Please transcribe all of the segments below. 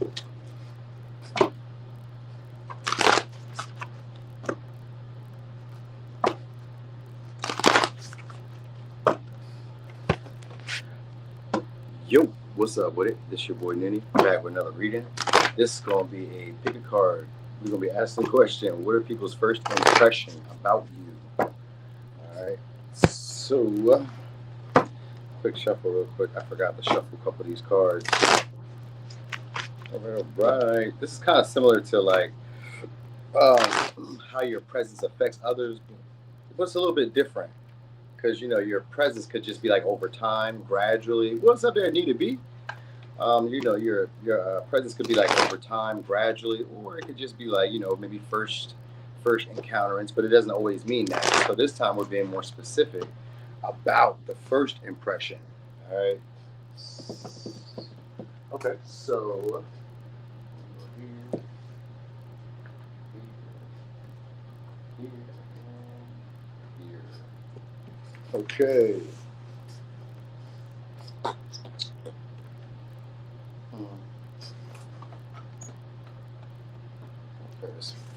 Yo, what's up with it? This your boy Ninny, back with another reading. This is gonna be a pick a card. We're gonna be asking the question: what are people's first impression about you? All right. So, quick shuffle, real quick. I forgot to shuffle a couple of these cards. All right. This is kind of similar to like how your presence affects others, but it's a little bit different because your presence could just be like over time, gradually. What's up there need to be? Your presence could be like over time, gradually, or it could just be like maybe first encounterance, but it doesn't always mean that. So this time we're being more specific about the first impression. All right. Okay. So here, here, here. Okay.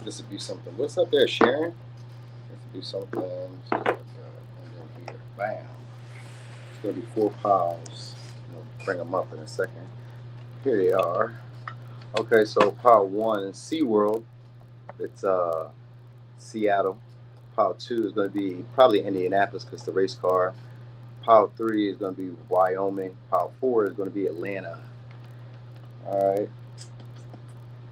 This would be something. What's up there, Sharon? This would be something. And then here, bam. It's gonna be 4 piles. Bring them up in a second. Here they are. Okay, so pile 1 is SeaWorld. It's Seattle. Pile 2 is going to be probably Indianapolis because it's the race car. Pile 3 is going to be Wyoming. Pile 4 is going to be Atlanta. All right.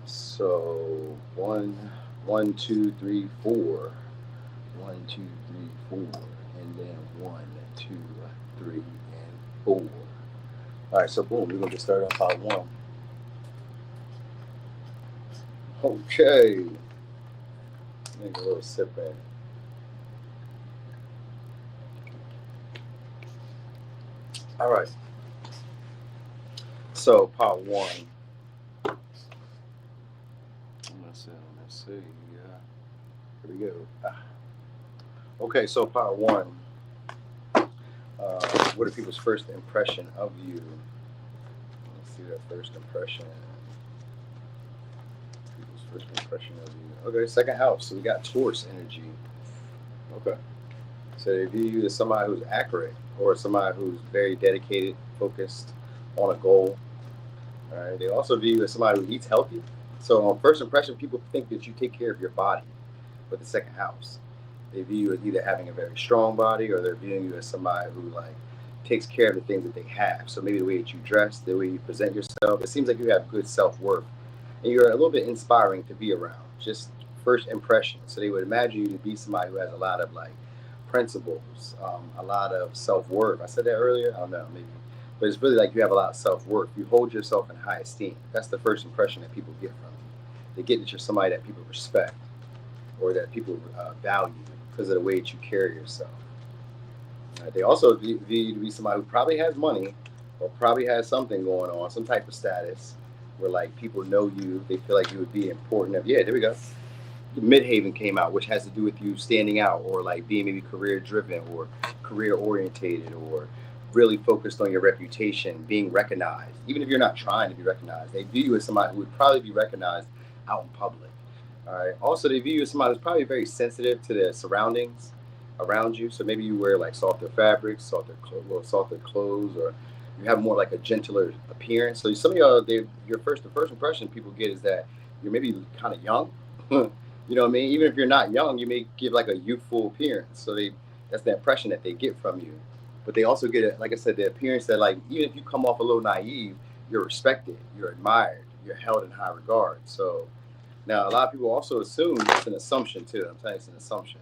So 1, 2, 3, 4. 1, 2, 3, 4. And then 1, 2, 3, and 4. All right, so boom, we're going to get started on pile 1. Okay. Make a little sip in. All right. So pile 1. Let's see. Here we go. Okay, so pile 1. What are people's first impression of you? Let's see that first impression. People's first impression of you. Okay, second house. So we got Taurus energy. Okay. So they view you as somebody who's accurate or somebody who's very dedicated, focused on a goal. All right. They also view you as somebody who eats healthy. So on first impression, people think that you take care of your body with the second house. They view you as either having a very strong body or they're viewing you as somebody who like takes care of the things that they have. So maybe the way that you dress, the way you present yourself, it seems like you have good self-worth and you're a little bit inspiring to be around. Just first impression. So they would imagine you to be somebody who has a lot of like principles, a lot of self-worth. I said that earlier. I don't know, maybe. But it's really like you have a lot of self-worth. You hold yourself in high esteem. That's the first impression that people get from you. They get that you're somebody that people respect or that people value because of the way that you carry yourself. They also view you to be somebody who probably has money or probably has something going on, some type of status where like people know you, they feel like you would be important. Yeah, there we go. Midhaven came out, which has to do with you standing out or like being maybe career driven or career orientated or really focused on your reputation, being recognized. Even if you're not trying to be recognized, they view you as somebody who would probably be recognized out in public. All right. Also, they view you as somebody who's probably very sensitive to the surroundings around you. So maybe you wear like softer fabrics, softer clothes, or you have more like a gentler appearance. So some of y'all, the first impression people get is that you're maybe kind of young. You know what I mean? Even if you're not young, you may give like a youthful appearance. So that's the impression that they get from you. But they also get it, like I said, the appearance that like even if you come off a little naive, you're respected, you're admired, you're held in high regard. So now a lot of people also assume it's an assumption too. I'm telling you, it's an assumption.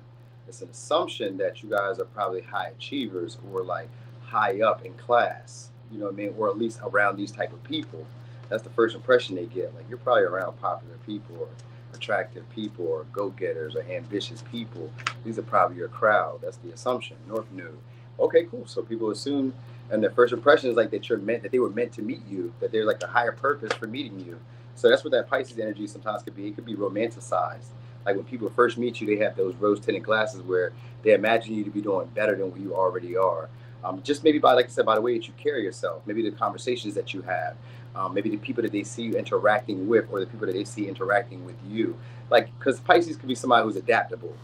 It's an assumption that you guys are probably high achievers or like high up in class. You know what I mean? Or at least around these type of people. That's the first impression they get. Like you're probably around popular people or attractive people or go-getters or ambitious people. These are probably your crowd. That's the assumption. North knew. Okay, cool. So people assume, and their first impression is like that they were meant to meet you, that there's like a higher purpose for meeting you. So that's what that Pisces energy sometimes could be. It could be romanticized. Like when people first meet you, they have those rose-tinted glasses where they imagine you to be doing better than what you already are. Just maybe by, like I said, by the way that you carry yourself, maybe the conversations that you have, maybe the people that they see you interacting with, or the people that they see interacting with you. Like, because Pisces could be somebody who's adaptable,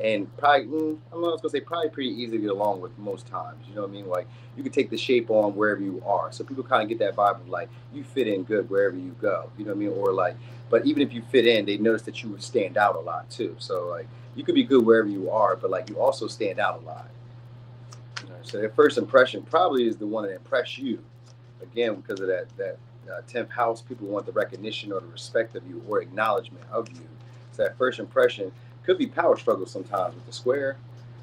and probably, I'm not gonna say probably pretty easy to get along with most times. You know what I mean? Like, you can take the shape on wherever you are. So people kind of get that vibe of like you fit in good wherever you go. You know what I mean? Or like, but even if you fit in, they notice that you would stand out a lot too. So like, you could be good wherever you are, but like you also stand out a lot. You know, so their first impression probably is the one that impress you. Again, because of that 10th house, people want the recognition or the respect of you or acknowledgement of you. So that first impression could be power struggles sometimes with the square.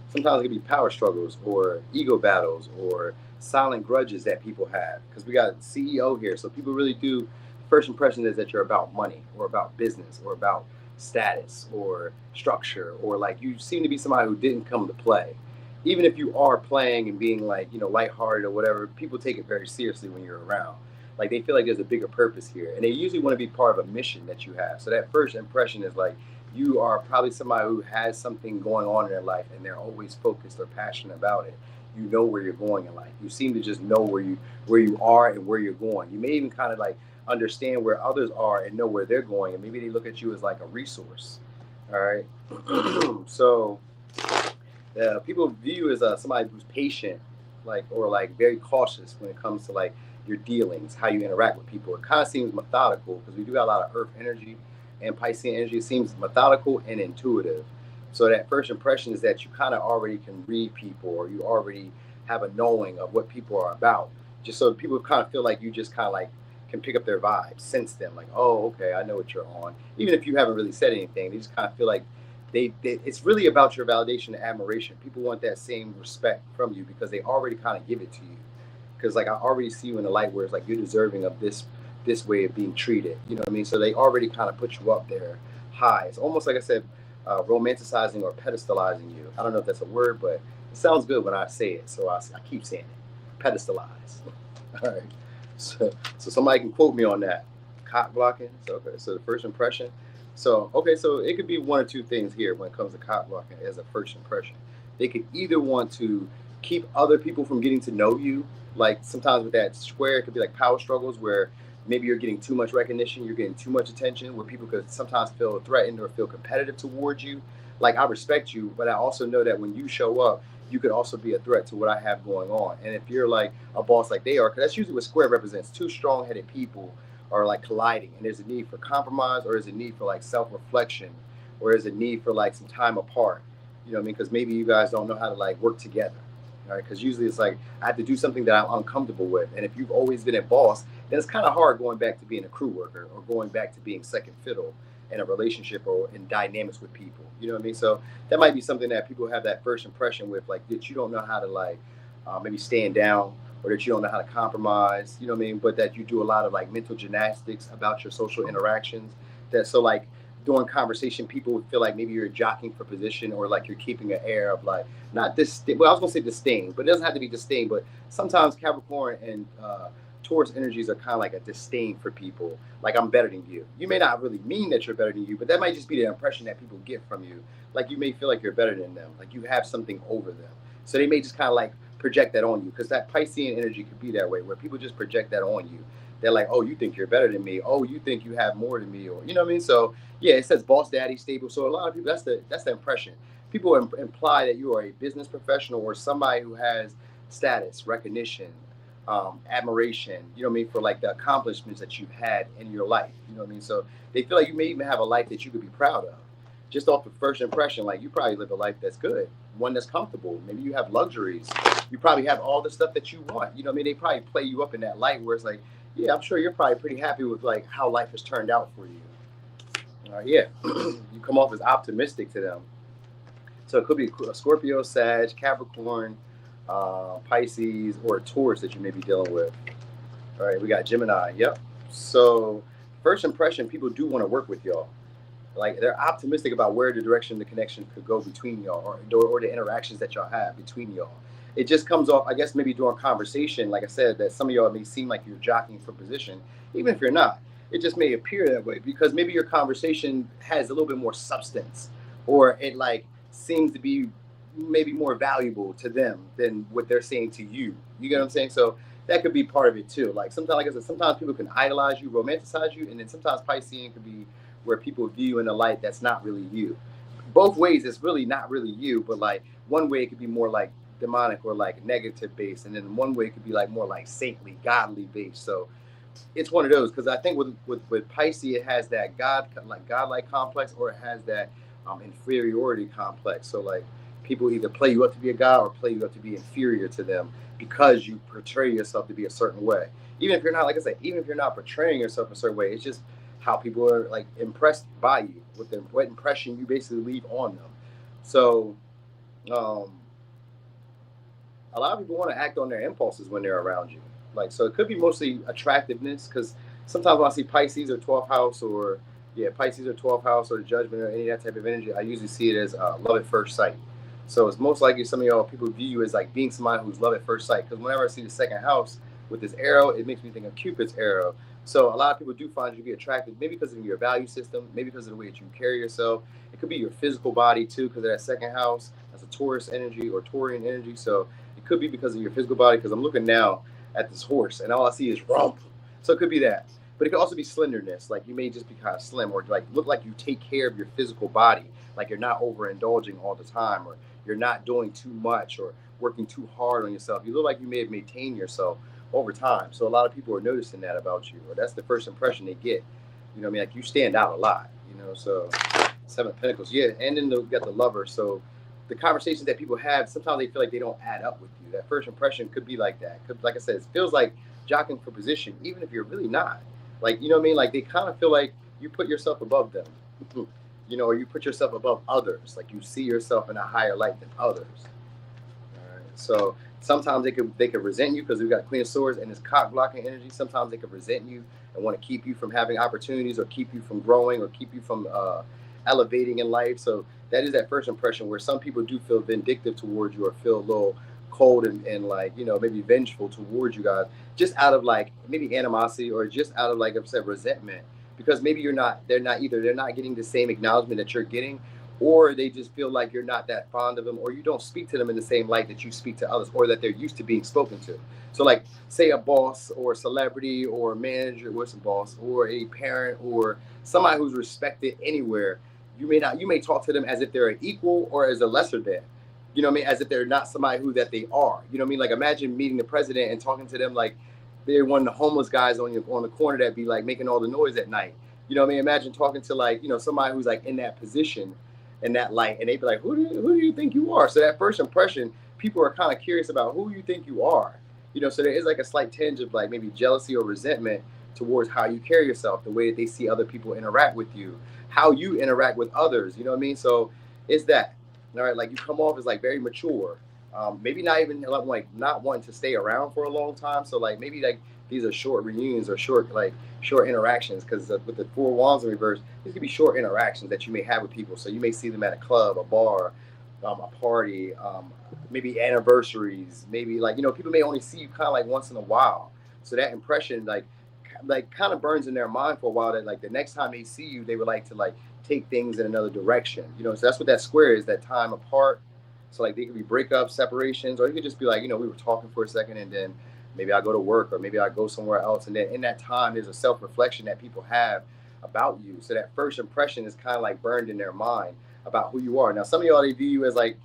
Sometimes it could be power struggles or ego battles or silent grudges that people have. Because we got CEO here, so people really do. First impression is that you're about money or about business or about status or structure, or like you seem to be somebody who didn't come to play. Even if you are playing and being like, lighthearted or whatever, people take it very seriously when you're around. Like they feel like there's a bigger purpose here, and they usually want to be part of a mission that you have. So that first impression is like you are probably somebody who has something going on in their life, and they're always focused or passionate about it. You know where you're going in life. You seem to just know where you are and where you're going. You may even kind of like understand where others are and know where they're going, and maybe they look at you as like a resource. All right. So people view you as somebody who's patient, like, or like very cautious when it comes to like your dealings, how you interact with people. It kind of seems methodical because we do got a lot of Earth energy and Piscean energy. It seems methodical and intuitive. So that first impression is that you kind of already can read people, or you already have a knowing of what people are about. Just so people kind of feel like you just kind of like can pick up their vibes, sense them, like, oh, okay, I know what you're on. Even if you haven't really said anything, they just kind of feel like it's really about your validation and admiration. People want that same respect from you because they already kind of give it to you. Because like I already see you in the light where it's like you're deserving of this way of being treated. You know what I mean? So they already kind of put you up there high. It's almost like I said, romanticizing or pedestalizing you. I don't know if that's a word, but it sounds good when I say it. So I keep saying it. Pedestalize. All right. So somebody can quote me on that. Cock blocking. So okay. So the first impression. So okay. So it could be one or two things here when it comes to cock blocking as a first impression. They could either want to keep other people from getting to know you. Like sometimes with that square, it could be like power struggles where maybe you're getting too much recognition, you're getting too much attention, where people could sometimes feel threatened or feel competitive towards you. Like I respect you, but I also know that when you show up, you could also be a threat to what I have going on. And if you're like a boss like they are, because that's usually what square represents, two strong-headed people are like colliding, and there's a need for compromise, or there's a need for like self-reflection, or there's a need for like some time apart. You know what I mean? Because maybe you guys don't know how to like work together. All right, because usually it's like I have to do something that I'm uncomfortable with, and if you've always been a boss, then it's kind of hard going back to being a crew worker or going back to being second fiddle in a relationship or in dynamics with people. You know what I mean? So that might be something that people have that first impression with, like that you don't know how to like maybe stand down, or that you don't know how to compromise. You know what I mean? But that you do a lot of like mental gymnastics about your social interactions. That so like during conversation, people would feel like maybe you're jockeying for position, or like you're keeping an air of like not this. Well, I was gonna say disdain, but it doesn't have to be disdain. But sometimes Capricorn and Taurus energies are kind of like a disdain for people. Like I'm better than you. You may not really mean that you're better than you, but that might just be the impression that people get from you. Like you may feel like you're better than them. Like you have something over them. So they may just kind of like project that on you, because that Piscean energy could be that way, where people just project that on you. They're like, oh, you think you're better than me. Oh, you think you have more than me, or you know what I mean. So yeah, it says boss daddy stable. So a lot of people, that's the impression. People imply that you are a business professional or somebody who has status, recognition, admiration. You know what I mean, for like the accomplishments that you've had in your life. You know what I mean. So they feel like you may even have a life that you could be proud of, just off the first impression. Like you probably live a life that's good, one that's comfortable. Maybe you have luxuries. You probably have all the stuff that you want. You know what I mean. They probably play you up in that light where it's like, yeah, I'm sure you're probably pretty happy with like how life has turned out for you. Yeah, you come off as optimistic to them. So it could be a Scorpio, Sag, Capricorn, Pisces, or a Taurus that you may be dealing with. All right, we got Gemini. Yep. So first impression, people do want to work with y'all. Like they're optimistic about where the direction the connection could go between y'all, or the interactions that y'all have between y'all. It just comes off, I guess, maybe during conversation, like I said, that some of y'all may seem like you're jockeying for position, even if you're not. It just may appear that way because maybe your conversation has a little bit more substance, or it like seems to be maybe more valuable to them than what they're saying to you. You get what I'm saying? So that could be part of it too. Like sometimes, like I said, sometimes people can idolize you, romanticize you, and then sometimes Piscean could be where people view you in a light that's not really you. Both ways, it's really not really you, but like one way it could be more like demonic or like negative based, and then one way it could be like more like saintly, godly based. So it's one of those because I think with Pisces it has that godlike complex or it has that inferiority complex. So like people either play you up to be a god or play you up to be inferior to them because you portray yourself to be a certain way. Even if you're not, like I said, even if you're not portraying yourself a certain way, it's just how people are like impressed by you with them, what impression you basically leave on them. So um, a lot of people want to act on their impulses when they're around you. Like, so it could be mostly attractiveness because sometimes when I see Pisces or 12th house or, yeah, Pisces or 12th house or judgment or any of that type of energy, I usually see it as love at first sight. So it's most likely some of y'all people view you as like being somebody who's love at first sight. Because whenever I see the second house with this arrow, it makes me think of Cupid's arrow. So a lot of people do find you to be attractive, maybe because of your value system, maybe because of the way that you carry yourself. It could be your physical body too, because of that second house. That's a Taurus energy or Taurian energy. So it could be because of your physical body. Because I'm looking now at this horse, and all I see is rump. So it could be that. But it could also be slenderness. Like you may just be kind of slim, or like look like you take care of your physical body, like you're not overindulging all the time, or you're not doing too much, or working too hard on yourself. You look like you may have maintained yourself over time. So a lot of people are noticing that about you, or that's the first impression they get. You know what I mean? Like you stand out a lot. You know, so Seven of Pentacles, yeah, and then we got the Lover. So the conversations that people have, sometimes they feel like they don't add up with you. That first impression could be like that. Could, like I said, it feels like jockeying for position, even if you're really not. Like, you know what I mean? Like they kind of feel like you put yourself above them, you know, or you put yourself above others. Like you see yourself in a higher light than others. All right. So sometimes they could resent you because we've got Queen of Swords and it's cock blocking energy. Sometimes they could resent you and want to keep you from having opportunities or keep you from growing or keep you from elevating in life. So that is that first impression where some people do feel vindictive towards you or feel a little cold and like, you know, maybe vengeful towards you guys, just out of like maybe animosity or just out of like I said resentment, because maybe they're not getting the same acknowledgement that you're getting, or they just feel like you're not that fond of them, or you don't speak to them in the same light that you speak to others, or that they're used to being spoken to. So like say a boss or a celebrity or a manager, what's a boss, or a parent or somebody who's respected anywhere, you may talk to them as if they're an equal or as a lesser than. You know what I mean? As if they're not somebody who that they are. You know what I mean? Like imagine meeting the president and talking to them like they're one of the homeless guys on the corner that be like making all the noise at night. You know what I mean? Imagine talking to like, you know, somebody who's like in that position, in that light, and they'd be like, who do you think you are? So that first impression, people are kind of curious about who you think you are. You know, so there is like a slight tinge of like maybe jealousy or resentment towards how you carry yourself, the way that they see other people interact with you, how you interact with others. You know what I mean? So it's that. All right, like you come off as like very mature, maybe not even like not wanting to stay around for a long time. So like maybe like these are short reunions or short interactions, because with the Four Wands in reverse, these could be short interactions that you may have with people. So you may see them at a club, a bar, a party, maybe anniversaries, maybe like, you know, people may only see you kind of like once in a while. So that impression like kind of burns in their mind for a while, that like the next time they see you, they would like to like take things in another direction. You know, so that's what that square is, that time apart. So like they could be breakups, separations, or you could just be like, you know, we were talking for a second and then maybe I go to work or maybe I go somewhere else. And then in that time, there's a self-reflection that people have about you. So that first impression is kind of like burned in their mind about who you are. Now, some of y'all, they view you as like,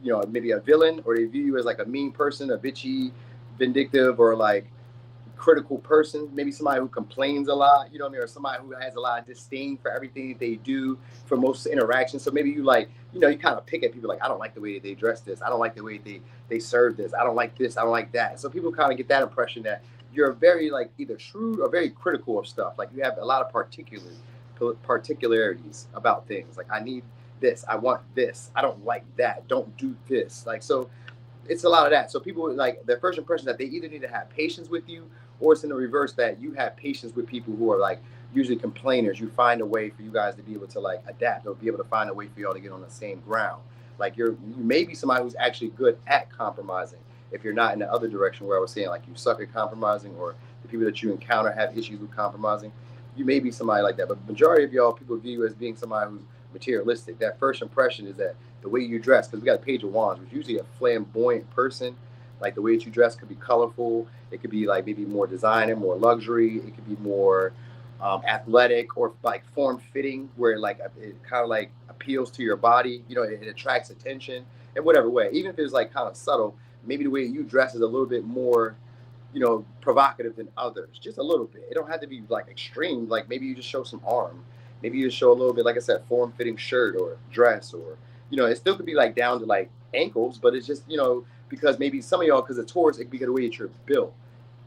you know, maybe a villain, or they view you as like a mean person, a bitchy, vindictive, or like critical person, maybe somebody who complains a lot, you know what I mean, or somebody who has a lot of disdain for everything that they do, for most interactions. So maybe you like, you know, you kind of pick at people like, I don't like the way that they dress this, I don't like the way they serve this, I don't like this, I don't like that. So people kind of get that impression that you're very like either shrewd or very critical of stuff. Like you have a lot of particularities about things. Like I need this, I want this, I don't like that, don't do this. Like, so it's a lot of that. So people like their first impression that they either need to have patience with you, or it's in the reverse that you have patience with people who are like usually complainers. You find a way for you guys to be able to like adapt, or be able to find a way for y'all to get on the same ground. Like you may be somebody who's actually good at compromising. If you're not in the other direction where I was saying like you suck at compromising, or the people that you encounter have issues with compromising, you may be somebody like that. But the majority of y'all, people view you as being somebody who's materialistic. That first impression is that the way you dress, because we got a Page of Wands, which is usually a flamboyant person. Like the way that you dress could be colorful. It could be like maybe more designer, more luxury. It could be more athletic or like form fitting, where like it kind of like appeals to your body. You know, it attracts attention in whatever way. Even if it's like kind of subtle, maybe the way you dress is a little bit more, you know, provocative than others, just a little bit. It don't have to be like extreme. Like maybe you just show some arm, maybe you just show a little bit, like I said, form fitting shirt or dress, or you know, it still could be like down to like ankles, but it's just, you know, because maybe some of y'all, because of Taurus, it could be the way that you're built.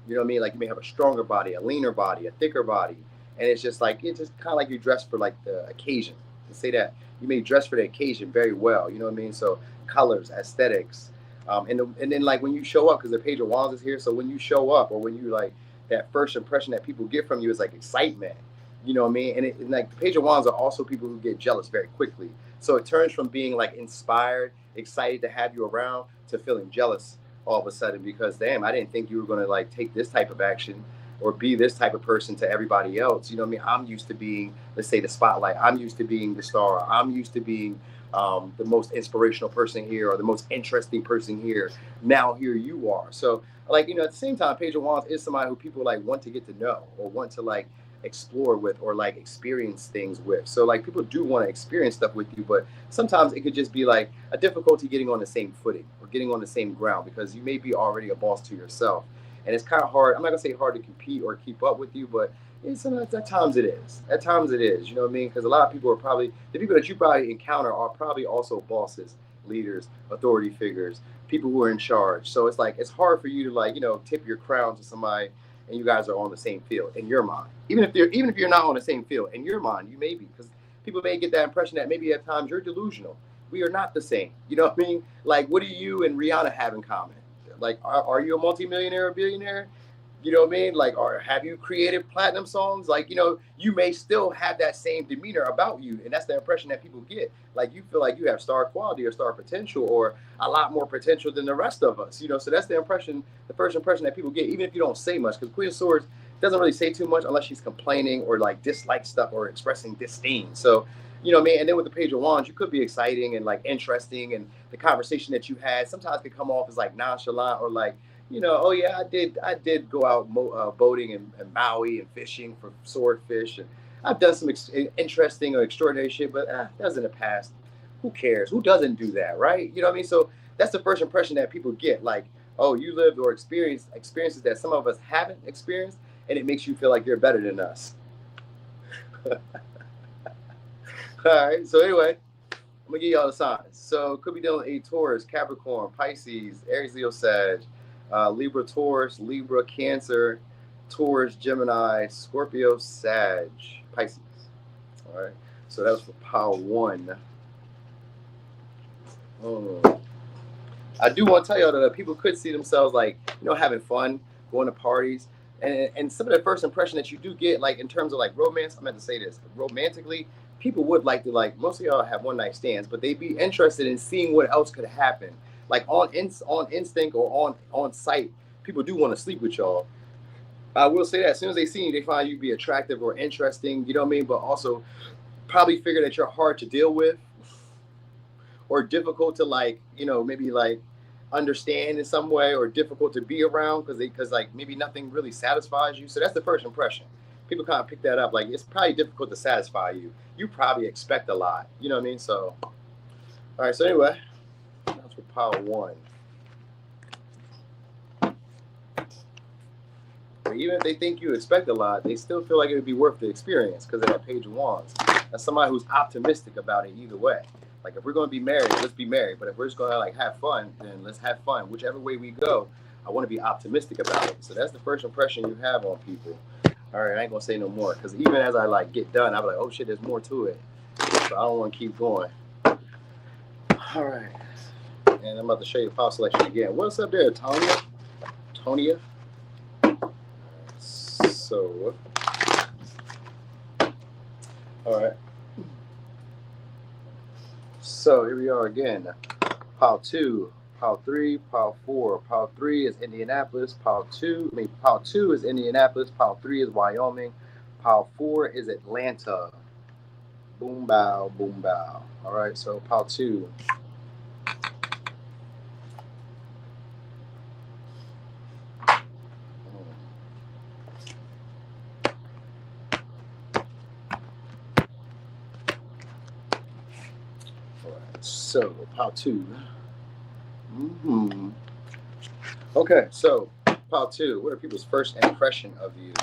You know what I mean? Like you may have a stronger body, a leaner body, a thicker body, and it's just like it's just kind of like you dress for like the occasion. Let's say that you may dress for the occasion very well. You know what I mean? So colors, aesthetics, and then like when you show up, because the Page of Wands is here. So when you show up, or when you like, that first impression that people get from you is like excitement. You know what I mean? And like the Page of Wands are also people who get jealous very quickly. So it turns from being like inspired, excited to have you around, to feeling jealous all of a sudden, because damn, I didn't think you were going to like take this type of action or be this type of person to everybody else. You know what I mean? I'm used to being, let's say, the spotlight. I'm used to being the star. I'm used to being the most inspirational person here, or the most interesting person here. Now here you are. So like, you know, at the same time, Page of Wands is somebody who people like want to get to know, or want to like explore with, or like experience things with. So like people do want to experience stuff with you, but sometimes it could just be like a difficulty getting on the same footing or getting on the same ground, because you may be already a boss to yourself, and it's kind of hard. I'm not gonna say hard to compete or keep up with you, but it's at times it is. At times it is. You know what I mean? Because a lot of people are probably, the people that you probably encounter are probably also bosses, leaders, authority figures, people who are in charge. So it's like it's hard for you to like, you know, tip your crown to somebody and you guys are on the same field in your mind. Even if you're not on the same field in your mind, you may be, because people may get that impression that maybe at times you're delusional. We are not the same. You know what I mean? Like, what do you and Rihanna have in common? Like, are you a multimillionaire or billionaire? You know what I mean? Like, or have you created platinum songs? Like, you know, you may still have that same demeanor about you, and that's the impression that people get. Like, you feel like you have star quality or star potential, or a lot more potential than the rest of us. You know, so that's the impression, the first impression that people get, even if you don't say much. Because Queen of Swords doesn't really say too much unless she's complaining or like dislike stuff or expressing disdain. So, you know, man. And then with the Page of Wands, you could be exciting and like interesting, and the conversation that you had sometimes could come off as like nonchalant, or like, you know, oh yeah, I did go out boating in Maui and fishing for swordfish, and I've done some interesting or extraordinary shit, but that was in the past. Who cares? Who doesn't do that, right? You know what I mean? So that's the first impression that people get. Like, oh, you lived or experienced experiences that some of us haven't experienced, and it makes you feel like you're better than us. All right. So anyway, I'm gonna give y'all the signs. So could be dealing with a Taurus, Capricorn, Pisces, Aries, Leo, Sag, Libra, Taurus, Libra, Cancer, Taurus, Gemini, Scorpio, Sag, Pisces. All right. So that was for pile one. I do want to tell y'all that people could see themselves like, you know, having fun, going to parties, and some of the first impression that you do get, like in terms of like romance. I meant to say this romantically. People would like to, like, most of y'all have one night stands, but they'd be interested in seeing what else could happen. Like on instinct or on sight, people do want to sleep with y'all. I will say that as soon as they see you, they find you to be attractive or interesting. You know what I mean? But also probably figure that you're hard to deal with, or difficult to like, you know, maybe like understand in some way, or difficult to be around, because like maybe nothing really satisfies you. So that's the first impression. People kind of pick that up. Like, it's probably difficult to satisfy you. You probably expect a lot. You know what I mean? So, all right. So anyway, that's for pile one. But even if they think you expect a lot, they still feel like it would be worth the experience because of that Page of Wands. That's somebody who's optimistic about it either way. Like, if we're going to be married, let's be married. But if we're just going to like have fun, then let's have fun. Whichever way we go, I want to be optimistic about it. So that's the first impression you have on people. All right, I ain't gonna say no more, because even as I like get done, I'm like, oh shit, there's more to it. So I don't want to keep going. All right, and I'm about to show you the file selection again. What's up there, Tonya? Tonya. So, all right. So here we are again. Pile 2, Pile 3, Pile 4. Pile 3 is Indianapolis. Pile 2 is Indianapolis. Pile 3 is Wyoming. Pile 4 is Atlanta. Boom, bow, boom, bow. All right, so Pile 2. So, pile two. Okay, so pile two. What are people's first impression of you?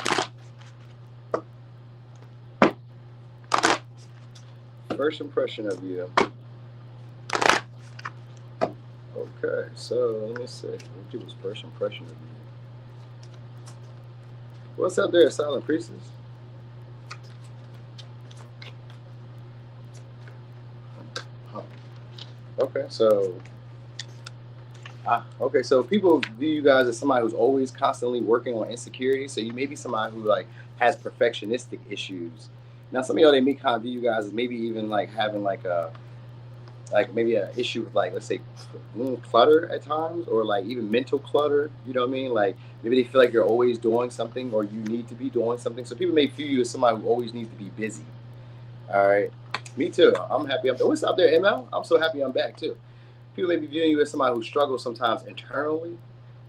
First impression of you. Okay, so let me see. What are people's first impression of you? What's up there, Silent Priestess? Huh. Okay, so okay, so people view you guys as somebody who's always constantly working on insecurity. So you may be somebody who like has perfectionistic issues. Now, some of y'all they may kind of view you guys as maybe even like having like maybe an issue with like let's say clutter at times or like even mental clutter. You know what I mean? Like maybe they feel like you're always doing something or you need to be doing something. So people may view you as somebody who always needs to be busy. All right, me too. I'm happy. What's up there, ML? I'm so happy I'm back too. People may be viewing you as somebody who struggles sometimes internally.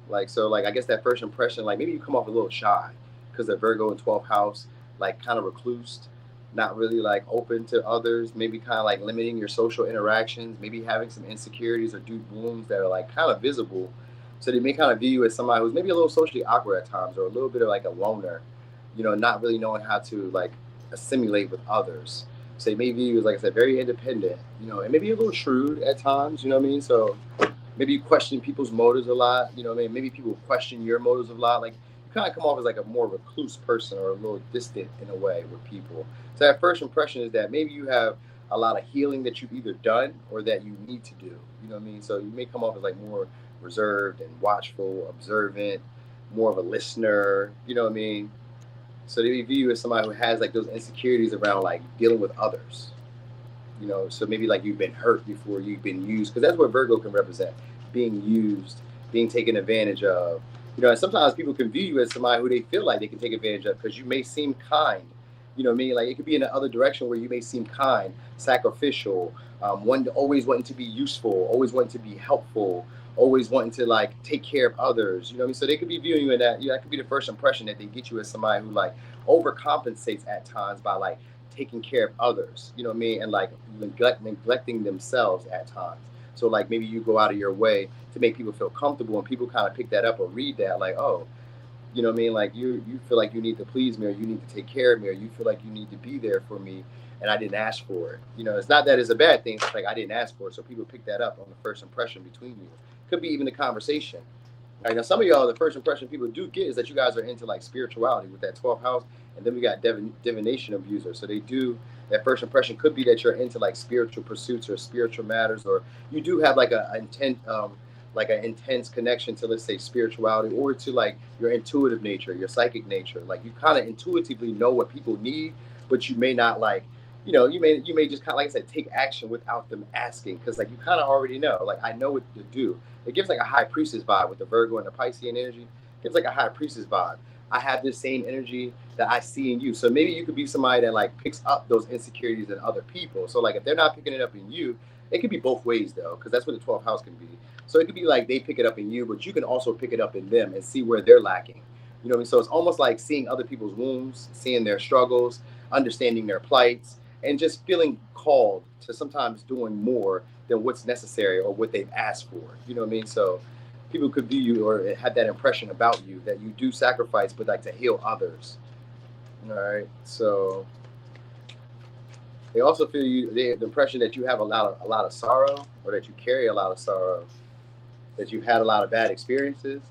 Like so, like I guess that first impression, like maybe you come off a little shy because the Virgo in 12th house, like kind of recluse, not really like open to others, maybe kind of like limiting your social interactions, maybe having some insecurities or deep wounds that are like kind of visible. So they may kind of view you as somebody who's maybe a little socially awkward at times or a little bit of like a loner, not really knowing how to like assimilate with others. So they may view you as, like I said, very independent, and maybe a little shrewd at times, you know what I mean? So maybe you question people's motives a lot, you know what I mean? Maybe people question your motives a lot. Like you kind of come off as like a more recluse person or a little distant in a way with people. So that first impression is that maybe you have a lot of healing that you've either done or that you need to do. You know what I mean? So you may come off as like more reserved and watchful, observant, more of a listener, you know what I mean? So they view you as somebody who has like those insecurities around like dealing with others. So maybe like you've been hurt before, you've been used, because that's what Virgo can represent: being used, being taken advantage of. And sometimes people can view you as somebody who they feel like they can take advantage of because you may seem kind. You know what I mean? Like it could be in the other direction where you may seem kind, sacrificial, one always wanting to be useful, always wanting to be helpful, always wanting to like take care of others. You know what I mean? So they could be viewing you in that. That could be the first impression that they get you as somebody who like overcompensates at times by like taking care of others. You know what I mean? And like neglecting themselves at times. So like maybe you go out of your way to make people feel comfortable, and people kind of pick that up or read that like, oh, you know what I mean? Like you feel like you need to please me, or you need to take care of me, or you feel like you need to be there for me, and I didn't ask for it. It's not that it's a bad thing. It's like I didn't ask for it, so people pick that up on the first impression between you. Could be even the conversation. Right now, some of y'all, the first impression people do get is that you guys are into like spirituality with that 12th house, and then we got divination abusers. So they do that first impression could be that you're into like spiritual pursuits or spiritual matters, or you do have like a intent, like an intense connection to, let's say, spirituality, or to like your intuitive nature, your psychic nature. Like you kind of intuitively know what people need, but you may not like, you may just kind of, like I said, take action without them asking, because like you kind of already know. Like I know what to do. It gives like a high priestess vibe with the Virgo and the Piscean energy. It gives like a high priestess vibe. I have this same energy that I see in you. So maybe you could be somebody that like picks up those insecurities in other people. So like if they're not picking it up in you, it could be both ways though, because that's what the 12th house can be. So it could be like they pick it up in you, but you can also pick it up in them and see where they're lacking. You know what I mean? So it's almost like seeing other people's wounds, seeing their struggles, understanding their plights, and just feeling called to sometimes doing more than what's necessary or what they've asked for. You know what I mean? So people could view you or have that impression about you that you do sacrifice, but like to heal others. All right. So they also feel the impression that you have a lot of sorrow, or that you carry a lot of sorrow, that you've had a lot of bad experiences,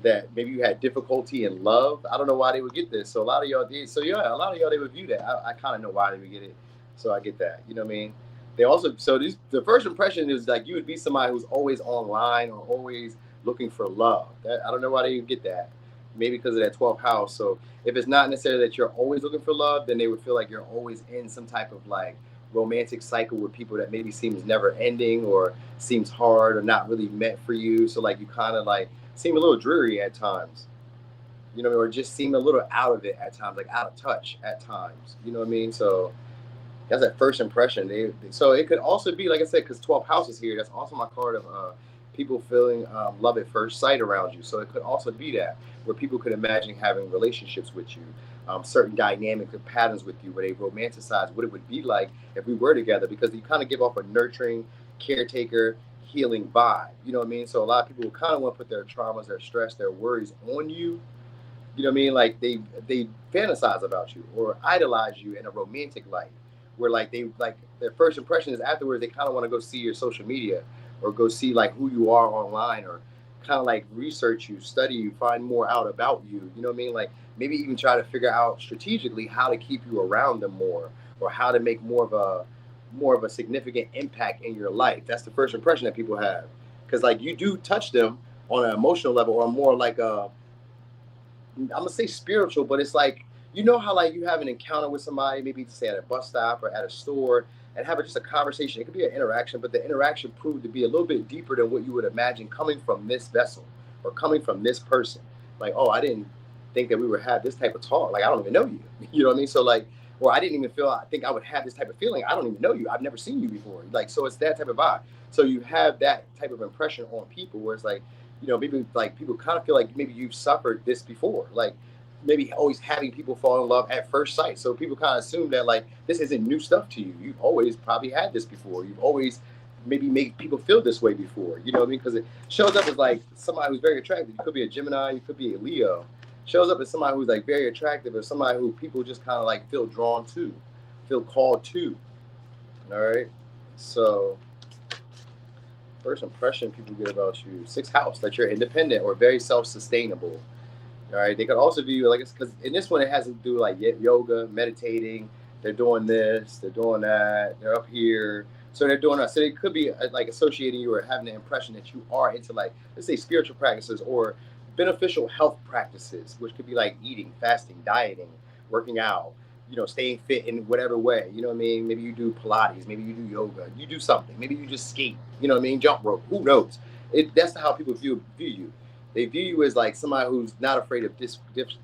that maybe you had difficulty in love. I don't know why they would get this. So a lot of y'all did. So yeah, a lot of y'all they would view that. I kind of know why they would get it. So I get that. You know what I mean? They also the first impression is like you would be somebody who's always online or always looking for love. That I don't know why they would get that. Maybe because of that 12th house. So if it's not necessarily that you're always looking for love, then they would feel like you're always in some type of like romantic cycle with people that maybe seems never ending or seems hard or not really meant for you. So like you kind of like seem a little dreary at times, or just seem a little out of it at times, like out of touch at times. You know what I mean? So that's that first impression. So it could also be, like I said, because 12 houses here, that's also my card of people feeling love at first sight around you. So it could also be that where people could imagine having relationships with you, certain dynamics and patterns with you, where they romanticize what it would be like if we were together, because you kind of give off a nurturing, caretaker, healing vibe. You know what I mean? So a lot of people kind of want to put their traumas, their stress, their worries on you. You know what I mean? Like they fantasize about you or idolize you in a romantic light, where like they like their first impression is afterwards they kind of want to go see your social media or go see like who you are online, or kind of like research you, study you, find more out about you. You know what I mean? Like maybe even try to figure out strategically how to keep you around them more, or how to make more of a significant impact in your life. That's the first impression that people have, because like you do touch them on an emotional level, or more like a, I'm gonna say spiritual, but it's like, you know how like you have an encounter with somebody, maybe say at a bus stop or at a store, and have just a conversation. It could be an interaction, but the interaction proved to be a little bit deeper than what you would imagine coming from this vessel or coming from this person. Like, oh, I didn't think that we would have this type of talk. Like, I don't even know you. You know what I mean? So like, or I didn't even feel. I think I would have this type of feeling. I don't even know you. I've never seen you before. Like, so it's that type of vibe. So you have that type of impression on people, where it's like, maybe like people kind of feel like maybe you've suffered this before. Like maybe always having people fall in love at first sight. So people kind of assume that like this isn't new stuff to you. You've always probably had this before. You've always maybe made people feel this way before. You know what I mean? Because it shows up as like somebody who's very attractive. You could be a Gemini. You could be a Leo. Shows up as somebody who's like very attractive, or somebody who people just kind of like feel drawn to, feel called to. All right. So first impression people get about you: sixth house, that you're independent or very self-sustainable. All right. They could also view like, it's because in this one it has to do like yoga, meditating. They're doing this. They're doing that. They're up here. So they're doing that. So they could be like associating you or having the impression that you are into like, let's say, spiritual practices or beneficial health practices, which could be like eating, fasting, dieting, working out. Staying fit in whatever way. You know what I mean? Maybe you do Pilates. Maybe you do yoga. You do something. Maybe you just skate. You know what I mean? Jump rope. Who knows? That's how people view you. They view you as like somebody who's not afraid of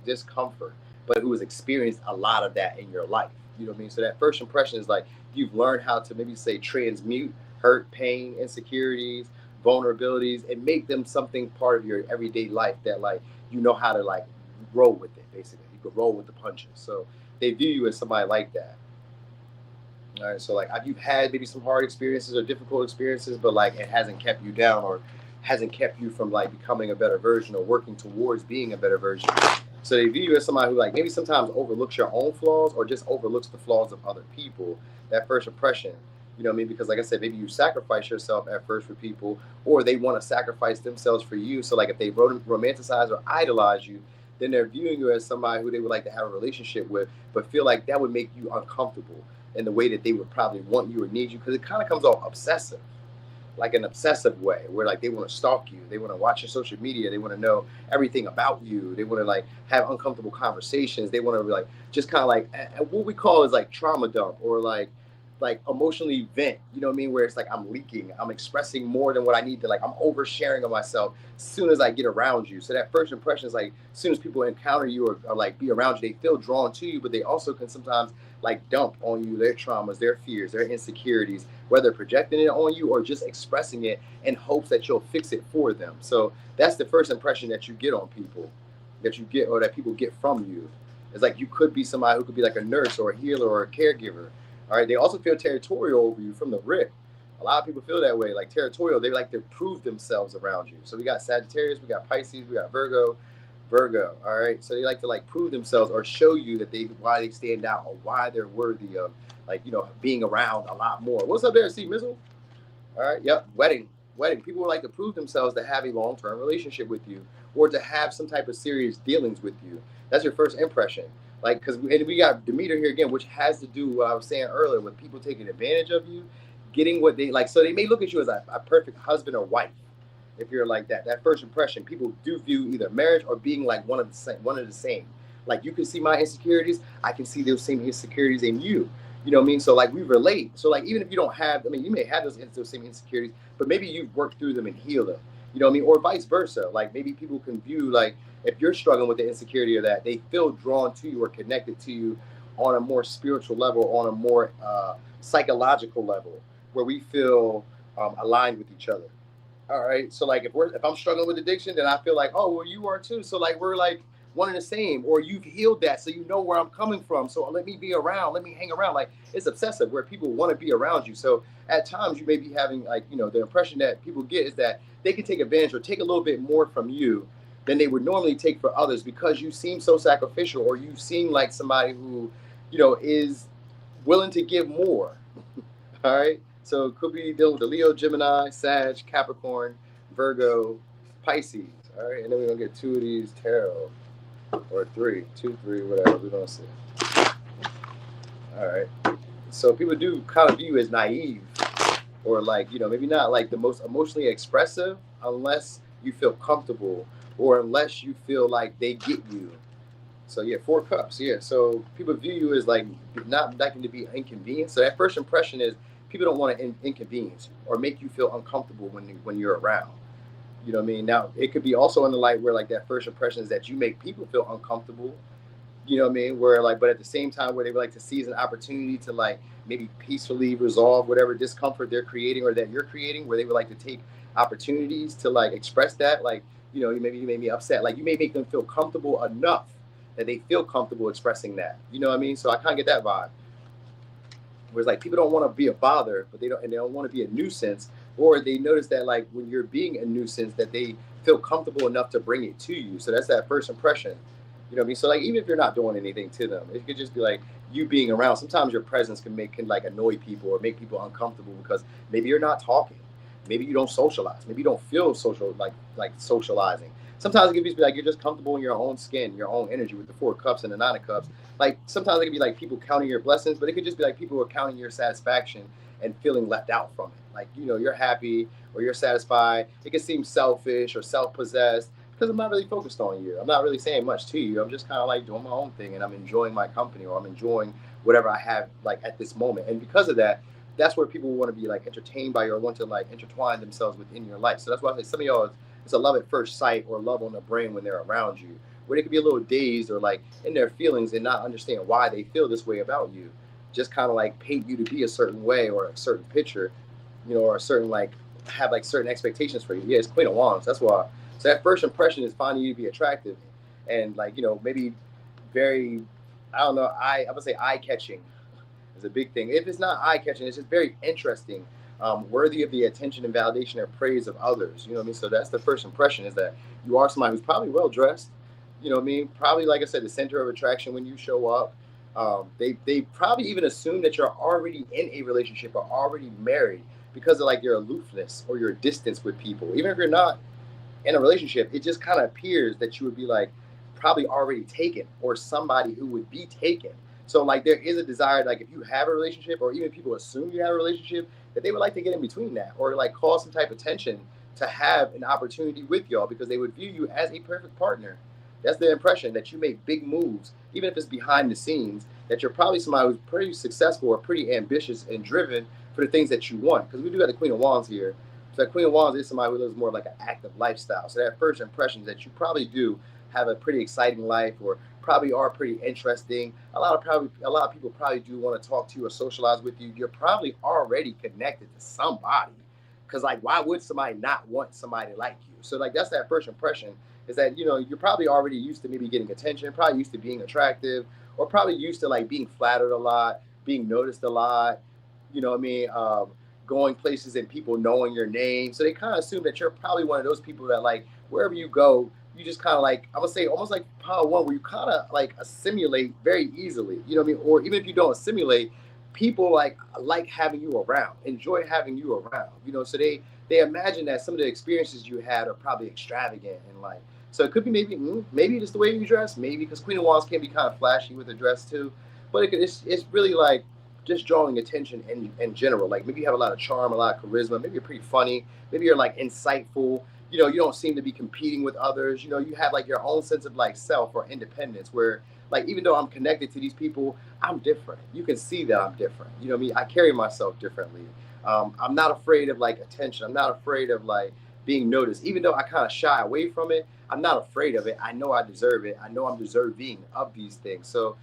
discomfort, but who has experienced a lot of that in your life. You know what I mean? So that first impression is like you've learned how to maybe say transmute hurt, pain, insecurities, vulnerabilities, and make them something part of your everyday life that like you know how to like roll with it. Basically, you could roll with the punches. So they view you as somebody like that. All right, so like you've had maybe some hard experiences or difficult experiences, but like it hasn't kept you down or hasn't kept you from like becoming a better version or working towards being a better version. So they view you as somebody who like maybe sometimes overlooks your own flaws or just overlooks the flaws of other people. That first impression, you know what I mean? Because like I said, maybe you sacrifice yourself at first for people, or they want to sacrifice themselves for you. So like if they romanticize or idolize you, then they're viewing you as somebody who they would like to have a relationship with, but feel like that would make you uncomfortable in the way that they would probably want you or need you, because it kind of comes off obsessive, like an obsessive way, where like they want to stalk you, they want to watch your social media, they want to know everything about you, they want to like have uncomfortable conversations, they want to like just kind of like what we call is like trauma dump, or like emotionally vent. You know what I mean? Where it's like I'm leaking, I'm expressing more than what I need to, like I'm oversharing of myself as soon as I get around you. So that first impression is like as soon as people encounter you or like be around you, they feel drawn to you, but they also can sometimes like dump on you their traumas, their fears, their insecurities, whether projecting it on you or just expressing it in hopes that you'll fix it for them. So that's the first impression that you get on people, that you get or that people get from you. It's like you could be somebody who could be like a nurse or a healer or a caregiver. All right. They also feel territorial over you from the rip. A lot of people feel that way, like territorial. They like to prove themselves around you. So we got Sagittarius, we got Pisces, we got Virgo. All right. So they like to like prove themselves or show you that why they stand out or why they're worthy of like, being around a lot more. What's up there? See Mizzle? All right. Yep. Wedding. People would like to prove themselves to have a long-term relationship with you or to have some type of serious dealings with you. That's your first impression. Like, because we got Demeter here again, which has to do what I was saying earlier with people taking advantage of you, getting what they like. So they may look at you as a perfect husband or wife. If you're like that, that first impression, people do view either marriage or being like one of the same. One of the same. Like you can see my insecurities, I can see those same insecurities in you. You know what I mean? So like we relate. So like even if you don't have, I mean, you may have those same insecurities, but maybe you've worked through them and healed them. You know what I mean? Or vice versa. Like maybe people can view like if you're struggling with the insecurity of that, they feel drawn to you or connected to you on a more spiritual level, on a more psychological level, where we feel aligned with each other. All right. So like if I'm struggling with addiction, then I feel like, oh well, you are too. So like we're like one and the same, or you've healed that, so you know where I'm coming from. So let me be around, let me hang around. Like it's obsessive where people want to be around you. So at times you may be having like, the impression that people get is that they can take advantage or take a little bit more from you than they would normally take for others because you seem so sacrificial or you seem like somebody who, is willing to give more. All right. So it could be dealing with the Leo, Gemini, Sag, Capricorn, Virgo, Pisces. All right. And then we're going to get two of these tarot or three, two, three, whatever. We're going to see. All right. So people do kind of view you as naive or like, maybe not like the most emotionally expressive unless you feel comfortable or unless you feel like they get you. So yeah, 4 cups. Yeah. So people view you as like not liking to be inconvenienced. So that first impression is people don't want to inconvenience you or make you feel uncomfortable when you're around. You know what I mean? Now it could be also in the light where like that first impression is that you make people feel uncomfortable. You know what I mean? Where like, but at the same time, where they would like to seize an opportunity to like maybe peacefully resolve whatever discomfort they're creating or that you're creating, where they would like to take opportunities to like express that. Like, maybe you made me upset. Like you may make them feel comfortable enough that they feel comfortable expressing that. You know what I mean? So I kind of get that vibe. Whereas like people don't want to be a bother, but they don't want to be a nuisance, or they notice that like when you're being a nuisance, that they feel comfortable enough to bring it to you. So that's that first impression. You know what I mean? So like even if you're not doing anything to them, it could just be like you being around. Sometimes your presence can like annoy people or make people uncomfortable because maybe you're not talking, maybe you don't socialize, maybe you don't feel social like socializing. Sometimes it can be like you're just comfortable in your own skin, your own energy with the 4 cups and the 9 of cups. Like sometimes it can be like people counting your blessings, but it could just be like people who are counting your satisfaction and feeling left out from it. Like, you're happy or you're satisfied. It can seem selfish or self-possessed because I'm not really focused on you. I'm not really saying much to you. I'm just kind of like doing my own thing and I'm enjoying my company or I'm enjoying whatever I have like at this moment. And because of that, that's where people want to be like entertained by you or want to like intertwine themselves within your life. So that's why I say some of y'all, it's a love at first sight or love on the brain when they're around you, where they could be a little dazed or like in their feelings and not understand why they feel this way about you. Just kind of like paint you to be a certain way or a certain picture, or a certain like have like certain expectations for you. Yeah, it's Queen of Wands. That's why. So that first impression is finding you to be attractive and like, maybe very, I don't know, I would say eye catching is a big thing. If it's not eye catching, it's just very interesting, worthy of the attention and validation and praise of others. You know what I mean? So that's the first impression, is that you are somebody who's probably well dressed. You know what I mean? Probably, like I said, the center of attraction when you show up. They probably even assume that you're already in a relationship or already married because of like your aloofness or your distance with people. Even if you're not in a relationship, it just kind of appears that you would be like probably already taken or somebody who would be taken. So like there is a desire, like if you have a relationship or even people assume you have a relationship, that they would like to get in between that or like cause some type of tension to have an opportunity with y'all because they would view you as a perfect partner. That's the impression, that you make big moves, even if it's behind the scenes, that you're probably somebody who's pretty successful or pretty ambitious and driven for the things that you want. Because we do have the Queen of Wands here. So that Queen of Wands is somebody who lives more like an active lifestyle. So that first impression is that you probably do have a pretty exciting life or probably are pretty interesting. A lot of people probably do want to talk to you or socialize with you. You're probably already connected to somebody. Because like, why would somebody not want somebody like you? So like that's that first impression, is that you're probably already used to maybe getting attention, probably used to being attractive, or probably used to like being flattered a lot, being noticed a lot. You know what I mean? Going places and people knowing your name. So they kind of assume that you're probably one of those people that like wherever you go, you just kind of like, I'm gonna say almost like Power One, where you kind of like assimilate very easily. You know what I mean? Or even if you don't assimilate, people like having you around, enjoy having you around. So they imagine that some of the experiences you had are probably extravagant and like. So it could be maybe just the way you dress, maybe because Queen of Wands can be kind of flashy with a dress too, but it's really like just drawing attention in general. Like maybe you have a lot of charm, a lot of charisma, maybe you're pretty funny, maybe you're like insightful. You don't seem to be competing with others. You have like your own sense of like self or independence where like, even though I'm connected to these people, I'm different. You can see that I'm different. You know what I mean? I carry myself differently. I'm not afraid of like attention. I'm not afraid of like being noticed, even though I kind of shy away from it. I'm not afraid of it. I know I deserve it. I know I'm deserving of these things. So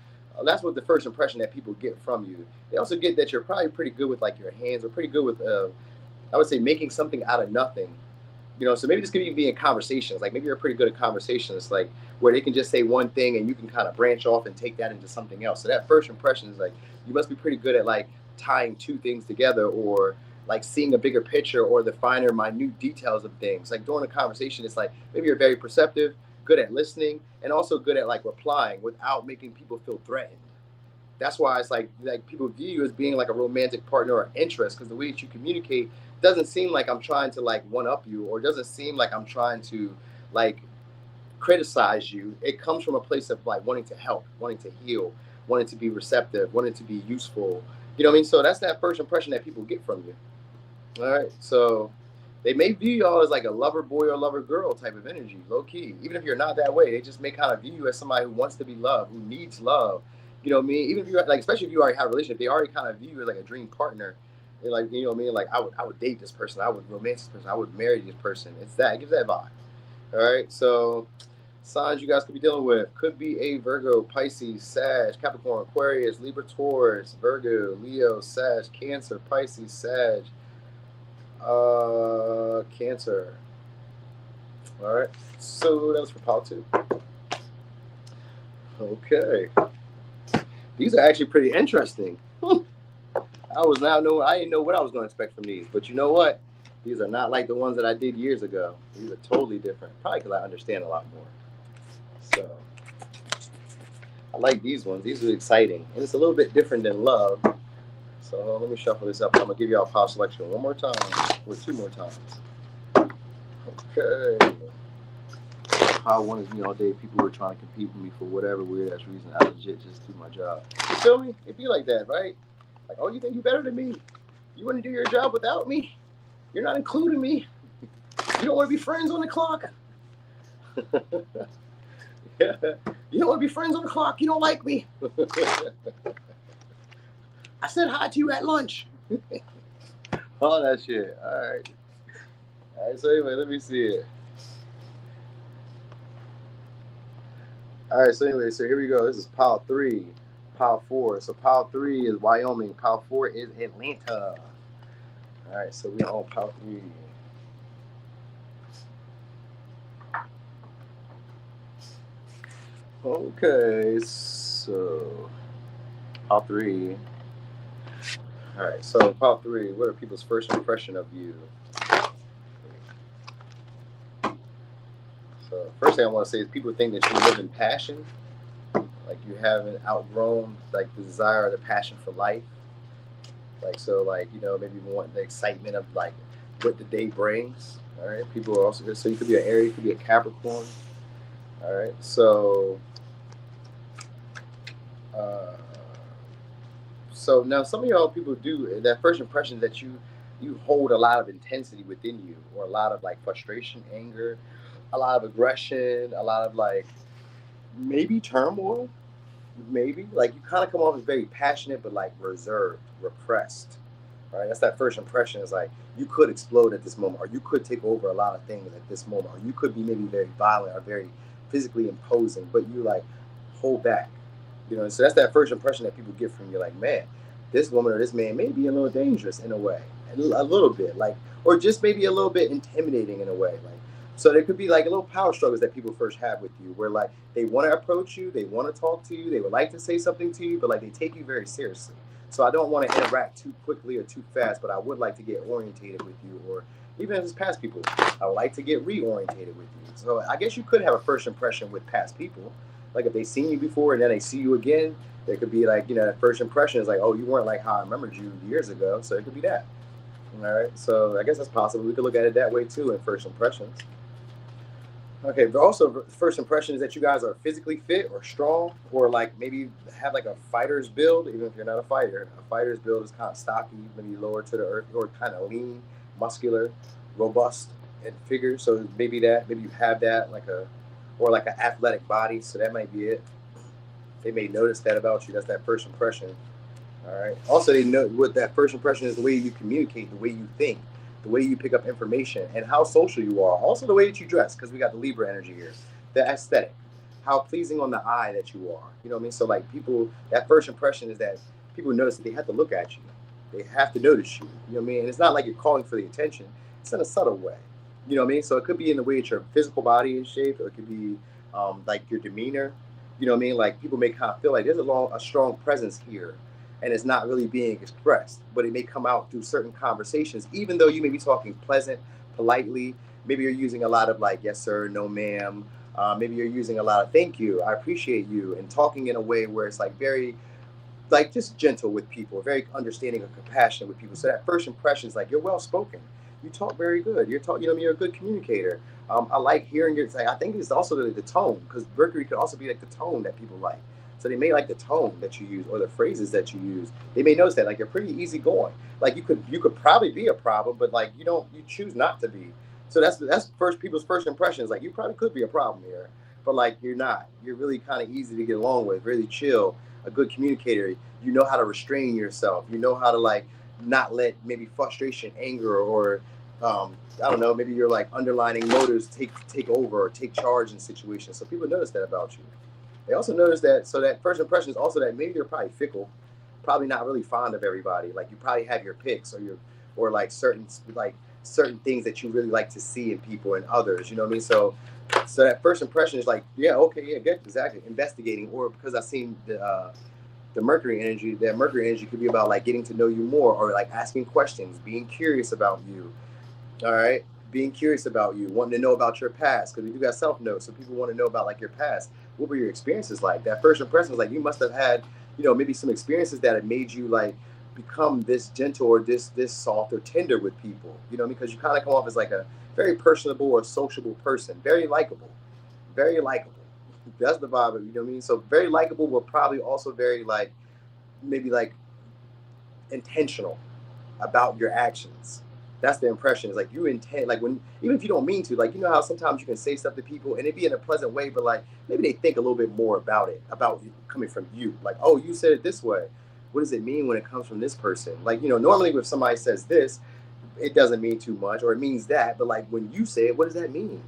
that's what the first impression that people get from you. They also get that you're probably pretty good with like your hands, or pretty good with, I would say, making something out of nothing. So maybe this could even be in conversations. Like maybe you're pretty good at conversations, like where they can just say one thing and you can kind of branch off and take that into something else. So that first impression is like you must be pretty good at like tying two things together, or like seeing a bigger picture or the finer, minute details of things. Like during a conversation, it's like maybe you're very perceptive, good at listening, and also good at like replying without making people feel threatened. That's why it's like people view you as being like a romantic partner or interest, because the way that you communicate doesn't seem like I'm trying to like one up you, or doesn't seem like I'm trying to like criticize you. It comes from a place of like wanting to help, wanting to heal, wanting to be receptive, wanting to be useful. You know what I mean? So that's that first impression that people get from you. All right. So they may view y'all as like a lover boy or lover girl type of energy, low key. Even if you're not that way, they just may kind of view you as somebody who wants to be loved, who needs love. You know what I mean? Even if you like, especially if you already have a relationship, they already kind of view you as like a dream partner. They're like, you know what I mean? Like I would date this person, I would romance this person, I would marry this person. It's that, it gives that vibe. All right. So signs you guys could be dealing with could be a Virgo, Pisces, Sag, Capricorn, Aquarius, Libra, Taurus, Virgo, Leo, Sag, Cancer, Pisces, Sag, Cancer. All right. So that was for pile 2. Okay. These are actually pretty interesting. I didn't know what I was going to expect from these, but you know what? These are not like the ones that I did years ago. These are totally different. Probably because I understand a lot more. So I like these ones. These are exciting, and it's a little bit different than love. So let me shuffle this up. I'm gonna give y'all a power selection one more time, or 2 more times. Okay. Power 1 is me all day. People were trying to compete with me for whatever weird ass reason. I legit just do my job. You feel me? It be like that, right? Like, oh, you think you're better than me? You want to do your job without me? You're not including me. You don't want to be friends on the clock. Yeah. You don't want to be friends on the clock. You don't like me. I said hi to you at lunch. All that shit. All right. All right. So anyway, let me see it. All right. So anyway, so here we go. This is pile 3, pile 4. So pile 3 is Wyoming. Pile 4 is Atlanta. All right. So we on pile 3. Okay. So pile 3. All right, so pile 3, what are people's first impression of you? So first thing I want to say is people think that you live in passion, like you haven't outgrown like the desire or the passion for life. Like so, like maybe you want the excitement of like what the day brings. All right, people are also good. So you could be an Aries, you could be a Capricorn. All right, so. Uh, So now some of y'all people do that first impression that you hold a lot of intensity within you, or a lot of like frustration, anger, a lot of aggression, a lot of like maybe turmoil, maybe like you kind of come off as very passionate but like reserved, repressed. Right? That's that first impression is like you could explode at this moment, or you could take over a lot of things at this moment, or you could be maybe very violent or very physically imposing, but you like hold back. So that's that first impression that people get from you, like, man, this woman or this man may be a little dangerous in a way, a little bit, like, or just maybe a little bit intimidating in a way, like. So there could be like a little power struggles that people first have with you, where like they want to approach you, they want to talk to you, they would like to say something to you, but like they take you very seriously. So I don't want to interact too quickly or too fast, but I would like to get orientated with you, or even as past people, I would like to get reorientated with you. So I guess you could have a first impression with past people. Like if they seen you before and then they see you again, there could be like, that first impression is like, oh, you weren't like how I remembered you years ago. So it could be that. All right. So I guess that's possible. We could look at it that way too in first impressions. Okay. But also first impression is that you guys are physically fit or strong, or like maybe have like a fighter's build, even if you're not a fighter. A fighter's build is kind of stocky, maybe lower to the earth, or kind of lean, muscular, robust in figure. So maybe you have that or like an athletic body. So that might be it. They may notice that about you. That's that first impression. All right. Also, they know what that first impression is: the way you communicate, the way you think, the way you pick up information, and how social you are. Also, the way that you dress, because we got the Libra energy here. The aesthetic, how pleasing on the eye that you are. You know what I mean? So, like people, that first impression is that people notice that they have to look at you. They have to notice you. You know what I mean? And it's not like you're calling for the attention. It's in a subtle way. You know what I mean? So it could be in the way that your physical body is shaped, or it could be like your demeanor. You know what I mean? Like people may kind of feel like there's a strong presence here, and it's not really being expressed, but it may come out through certain conversations, even though you may be talking pleasant, politely. Maybe you're using a lot of like yes sir, no ma'am. Maybe you're using a lot of thank you, I appreciate you, and talking in a way where it's like very like just gentle with people, very understanding and compassionate with people. So that first impression is like you're well spoken. You talk very good. You're talk, you know, you're a good communicator. I like hearing your. Like, I think it's also the tone, because Mercury could also be like the tone that people like. So they may like the tone that you use or the phrases that you use. They may notice that like you're pretty easygoing. Like you could probably be a problem, but like you choose not to be. So that's first people's first impressions. Like you probably could be a problem here, but like you're not. You're really kind of easy to get along with, really chill, a good communicator. You know how to restrain yourself. You know how to like not let maybe frustration, anger, or I don't know, maybe your like underlining motives take over or take charge in situations. So people notice that about you. They also notice that. So that first impression is also that maybe you're probably fickle, probably not really fond of everybody. Like you probably have your picks or like certain things that you really like to see in people and others. You know what I mean? So that first impression is like, yeah, okay, yeah, good, exactly. Investigating, or because I've seen the Mercury energy, that Mercury energy could be about like getting to know you more, or like asking questions, being curious about you. All right, being curious about you, wanting to know about your past, because we do got self notes, so people want to know about like your past. What were your experiences like? That first impression was like you must have had, maybe some experiences that had made you like become this gentle or this soft or tender with people. Because you kind of come off as like a very personable or sociable person, very likable, very likable. That's the vibe. You know what I mean? So very likable, but probably also very like maybe like intentional about your actions. That's the impression. It's like you intend, like when even if you don't mean to, like how sometimes you can say stuff to people and it be in a pleasant way, but like maybe they think a little bit more about it, about you, coming from you. Like, oh, you said it this way. What does it mean when it comes from this person? Like, normally if somebody says this, it doesn't mean too much, or it means that. But like when you say it, what does that mean?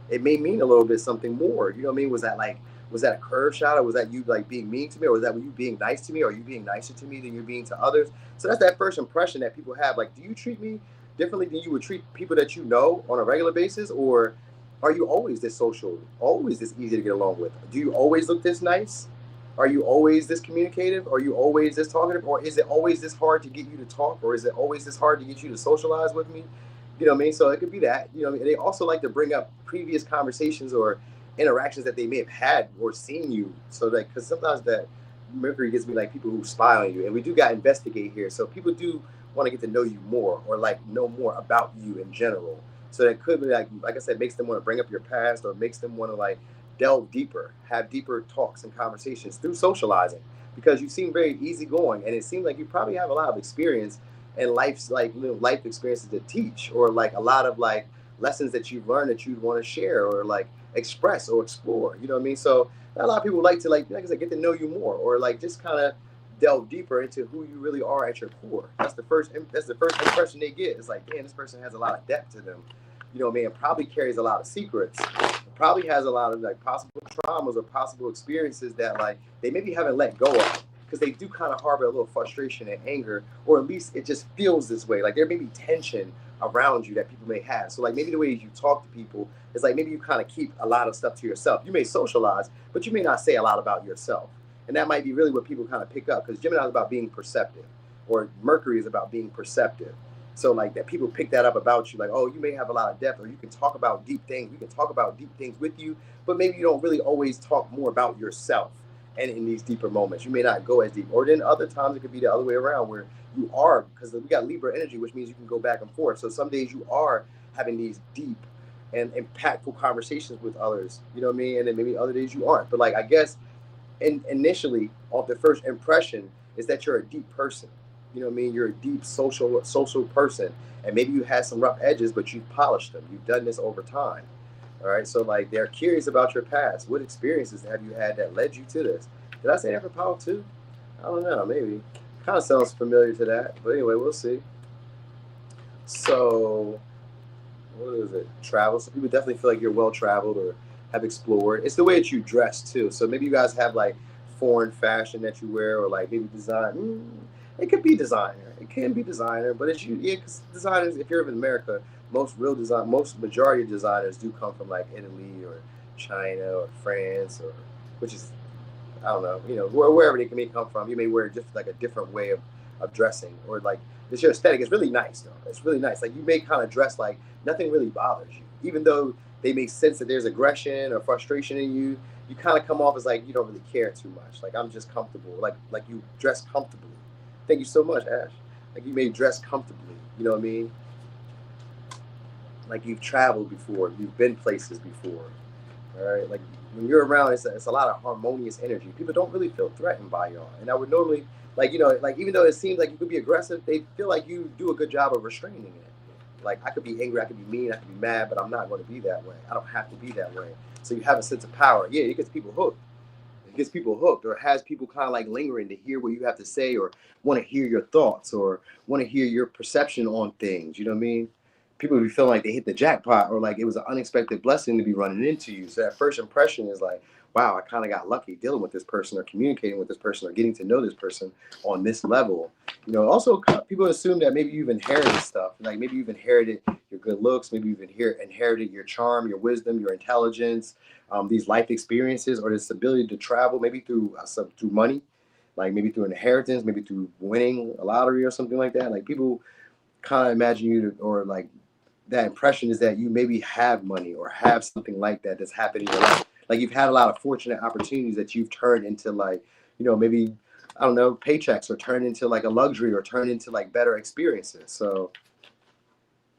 It may mean a little bit something more. You know what I mean? Was that a curve shot, or was that you like being mean to me, or was that you being nice to me, or are you being nicer to me than you're being to others? So that's that first impression that people have. Like, do you treat me differently than you would treat people that you know on a regular basis, or are you always this social, always this easy to get along with? Do you always look this nice? Are you always this communicative? Are you always this talkative? Or is it always this hard to get you to talk? Or is it always this hard to get you to socialize with me? You know what I mean? So it could be that. They also like to bring up previous conversations or interactions that they may have had or seen you. So like, because sometimes that Mercury gives me like people who spy on you, and we do got to investigate here. So people do want to get to know you more, or like know more about you in general. So that could be like I said, makes them want to bring up your past, or makes them want to like delve deeper, have deeper talks and conversations through socializing, because you seem very easygoing, and it seems like you probably have a lot of experience and life's like life experiences to teach, or like a lot of like lessons that you've learned that you'd want to share or like express or explore. You know what I mean? So a lot of people like to like I said, get to know you more, or like just kind of delve deeper into who you really are at your core. That's the first impression they get. It's like, man, this person has a lot of depth to them. You know what I mean? Probably carries a lot of secrets. Probably has a lot of like possible traumas or possible experiences that like they maybe haven't let go of, because they do kind of harbor a little frustration and anger, or at least it just feels this way. Like there may be tension around you that people may have. So like maybe the way you talk to people is like maybe you kind of keep a lot of stuff to yourself. You may socialize, but you may not say a lot about yourself. And that might be really what people kind of pick up, because Gemini is about being perceptive, or Mercury is about being perceptive. So like that people pick that up about you, like, oh, you may have a lot of depth, or you can talk about deep things. We can talk about deep things with you, but maybe you don't really always talk more about yourself. And in these deeper moments, you may not go as deep. Or then other times it could be the other way around, where you are, because we got Libra energy, which means you can go back and forth. So some days you are having these deep and impactful conversations with others, you know what I mean? And then maybe other days you aren't. But like, I guess initially, off the first impression, is that you're a deep person. You know what I mean? You're a deep social person, and maybe you had some rough edges, but you've polished them. You've done this over time. All right. So like, they're curious about your past. What experiences have you had that led you to this? Did I say that for power too? I don't know. Maybe. Kind of sounds familiar to that. But anyway, we'll see. So, what is it? Travel. So people definitely feel like you're well traveled or have explored. It's the way that you dress too. So maybe you guys have like foreign fashion that you wear, or like maybe design. It could be designer. It can be designer, but it's you. Yeah, because designers, if you're in America, most majority of designers do come from like Italy or China or France or which is I don't know, wherever they may come from. You may wear just like a different way of dressing or like it's your aesthetic. It's really nice though. It's really nice. Like you may kind of dress like nothing really bothers you, even though they may sense that there's aggression or frustration in you. You kind of come off as like you don't really care too much. Like I'm just comfortable. Like you dress comfortably. Thank you so much, Ash. Like you may dress comfortably. You know what I mean? Like you've traveled before. You've been places before. All right, like when you're around, it's a lot of harmonious energy. People don't really feel threatened by y'all, and I would normally like even though it seems like you could be aggressive, they feel like you do a good job of restraining it. Like I could be angry, I could be mean, I could be mad, but I'm not going to be that way. I don't have to be that way. So you have a sense of power. Yeah, it gets people hooked. It gets people hooked, or has people kind of like lingering to hear what you have to say, or want to hear your thoughts, or want to hear your perception on things. You know what I mean? People be feeling like they hit the jackpot or like it was an unexpected blessing to be running into you. So that first impression is like, wow, I kind of got lucky dealing with this person or communicating with this person or getting to know this person on this level. Also people assume that maybe you've inherited stuff. Like maybe you've inherited your good looks, maybe you've inherited your charm, your wisdom, your intelligence, these life experiences or this ability to travel, maybe through money, like maybe through inheritance, maybe through winning a lottery or something like that. Like people kind of imagine you to, or like that impression is that you maybe have money or have something like that that's happened in your life. Like you've had a lot of fortunate opportunities that you've turned into like, maybe I don't know, paychecks or turned into like a luxury or turned into like better experiences. So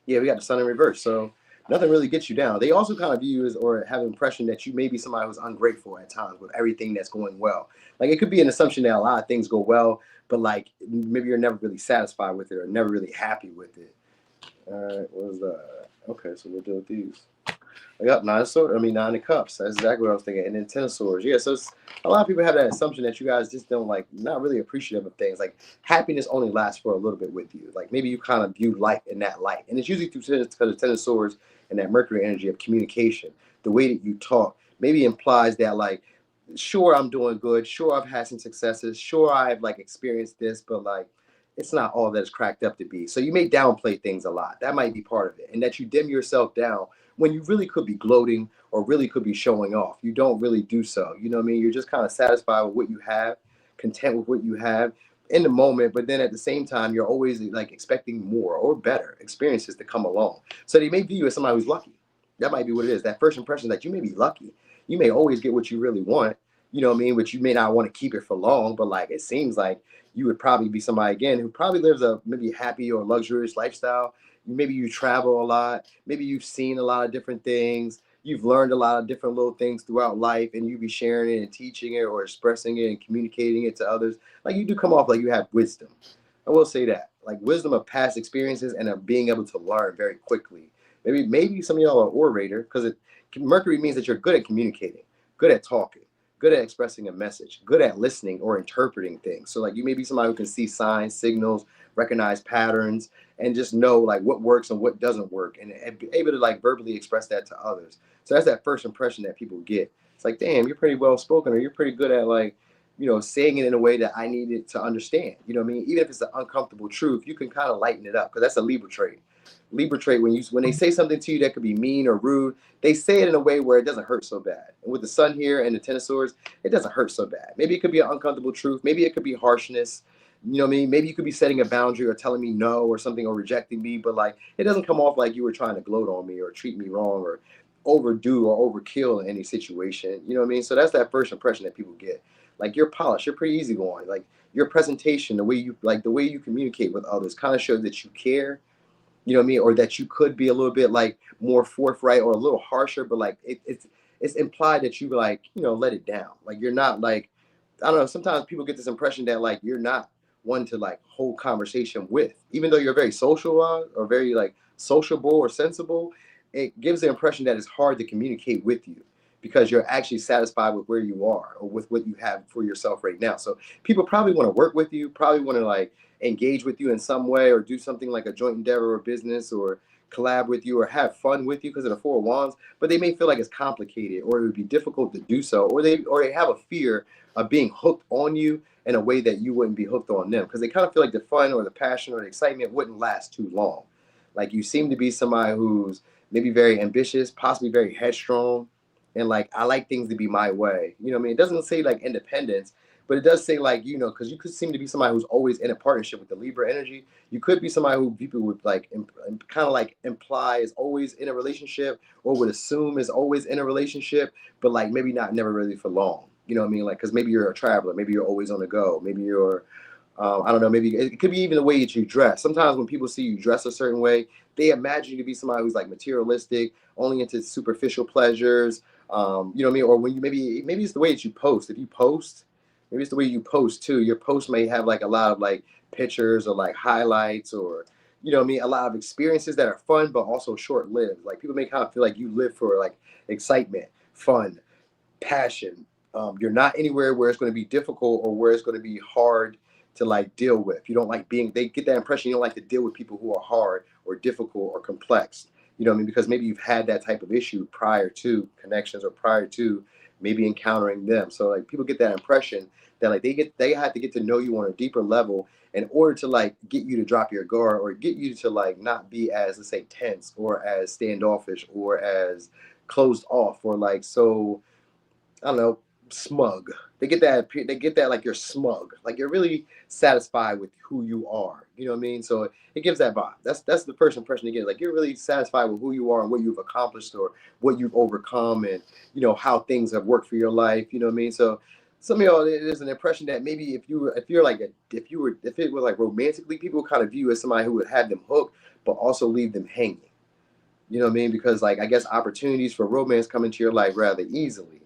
yeah, we got the sun in reverse. So nothing really gets you down. They also kind of view you as or have an impression that you may be somebody who's ungrateful at times with everything that's going well. Like it could be an assumption that a lot of things go well, but like maybe you're never really satisfied with it or never really happy with it. All right, what was that? Okay, so we'll deal with these. Yep, nine of cups. That's exactly what I was thinking. And then ten of swords. Yeah, so a lot of people have that assumption that you guys just don't like, not really appreciative of things. Like happiness only lasts for a little bit with you. Like maybe you kind of view life in that light, and it's usually through the ten of swords and that Mercury energy of communication. The way that you talk maybe implies that like, sure I'm doing good, sure I've had some successes, sure I've like experienced this, but like it's not all that it's cracked up to be. So you may downplay things a lot. That might be part of it. And that you dim yourself down when you really could be gloating or really could be showing off. You don't really do so. You know what I mean? You're just kind of satisfied with what you have, content with what you have in the moment, but then at the same time, you're always like expecting more or better experiences to come along. So they may view you as somebody who's lucky. That might be what it is. That first impression that you may be lucky. You may always get what you really want, you know what I mean? But you may not want to keep it for long, but like it seems like you would probably be somebody again who probably lives a maybe happy or luxurious lifestyle. Maybe you travel a lot. Maybe you've seen a lot of different things. You've learned a lot of different little things throughout life, and you be sharing it and teaching it or expressing it and communicating it to others. Like you do come off like you have wisdom. I will say that, like wisdom of past experiences and of being able to learn very quickly. Maybe some of y'all are orator because Mercury means that you're good at communicating, good at talking, good at expressing a message, good at listening or interpreting things. So like you may be somebody who can see signs, signals, recognize patterns, and just know like what works and what doesn't work, and be able to like verbally express that to others. So that's that first impression that people get. It's like, damn, you're pretty well spoken, or you're pretty good at like, saying it in a way that I needed to understand. You know what I mean? Even if it's an uncomfortable truth, you can kind of lighten it up because that's a Libra trait. Libra trait when they say something to you that could be mean or rude, they say it in a way where it doesn't hurt so bad. And with the sun here and the ten of swords, it doesn't hurt so bad. Maybe it could be an uncomfortable truth. Maybe it could be harshness. You know what I mean? Maybe you could be setting a boundary or telling me no or something or rejecting me, but like it doesn't come off like you were trying to gloat on me or treat me wrong or overdo or overkill in any situation. You know what I mean? So that's that first impression that people get. Like you're polished, you're pretty easygoing. Like your presentation, the way you communicate with others kind of shows that you care, you know what I mean, or that you could be a little bit like more forthright or a little harsher, but like it's implied that you like let it down. Like you're not like, I don't know. Sometimes people get this impression that like you're not one to like hold conversation with, even though you're very social or very like sociable or sensible. It gives the impression that it's hard to communicate with you because you're actually satisfied with where you are or with what you have for yourself right now. So people probably want to work with you, probably want to like engage with you in some way or do something like a joint endeavor or business or collab with you or have fun with you because of the four of wands, but they may feel like it's complicated or it would be difficult to do so, or they have a fear being hooked on you in a way that you wouldn't be hooked on them, because they kind of feel like the fun or the passion or the excitement wouldn't last too long. Like you seem to be somebody who's maybe very ambitious, possibly very headstrong, and like I like things to be my way. You know what I mean? It doesn't say like independence, but it does say like, you know, because you could seem to be somebody who's always in a partnership with the Libra energy. You could be somebody who people would like kind of like imply is always in a relationship, or would assume is always in a relationship, but like maybe not never really for long. You know what I mean? Like, because maybe you're a traveler, maybe you're always on the go, maybe you're I don't know, maybe it could be even the way that you dress. Sometimes when people see you dress a certain way, they imagine you to be somebody who's like materialistic, only into superficial pleasures. You know what I mean? Or when you maybe it's the way that you post. If you post, maybe it's the way you post too. Your post may have like a lot of like pictures or like highlights, or you know what I mean, a lot of experiences that are fun but also short lived. Like people may kind of feel like you live for like excitement, fun, passion. You're not anywhere where it's going to be difficult or where it's going to be hard to like deal with. You don't like being, they get that impression you don't like to deal with people who are hard or difficult or complex. You know what I mean? Because maybe you've had that type of issue prior to connections or prior to maybe encountering them. So like people get that impression that like they have to get to know you on a deeper level in order to like get you to drop your guard or get you to like not be as, let's say, tense or as standoffish or as closed off or like so, I don't know, smug. They get that like you're smug, like you're really satisfied with who you are. You know what I mean? So it gives that vibe. That's the first impression you get. Like you're really satisfied with who you are and what you've accomplished or what you've overcome, and you know how things have worked for your life. You know what I mean? So some of y'all, there's an impression that maybe if it was like romantically, people would kind of view you as somebody who would have them hooked, but also leave them hanging. You know what I mean? Because like I guess opportunities for romance come into your life rather easily.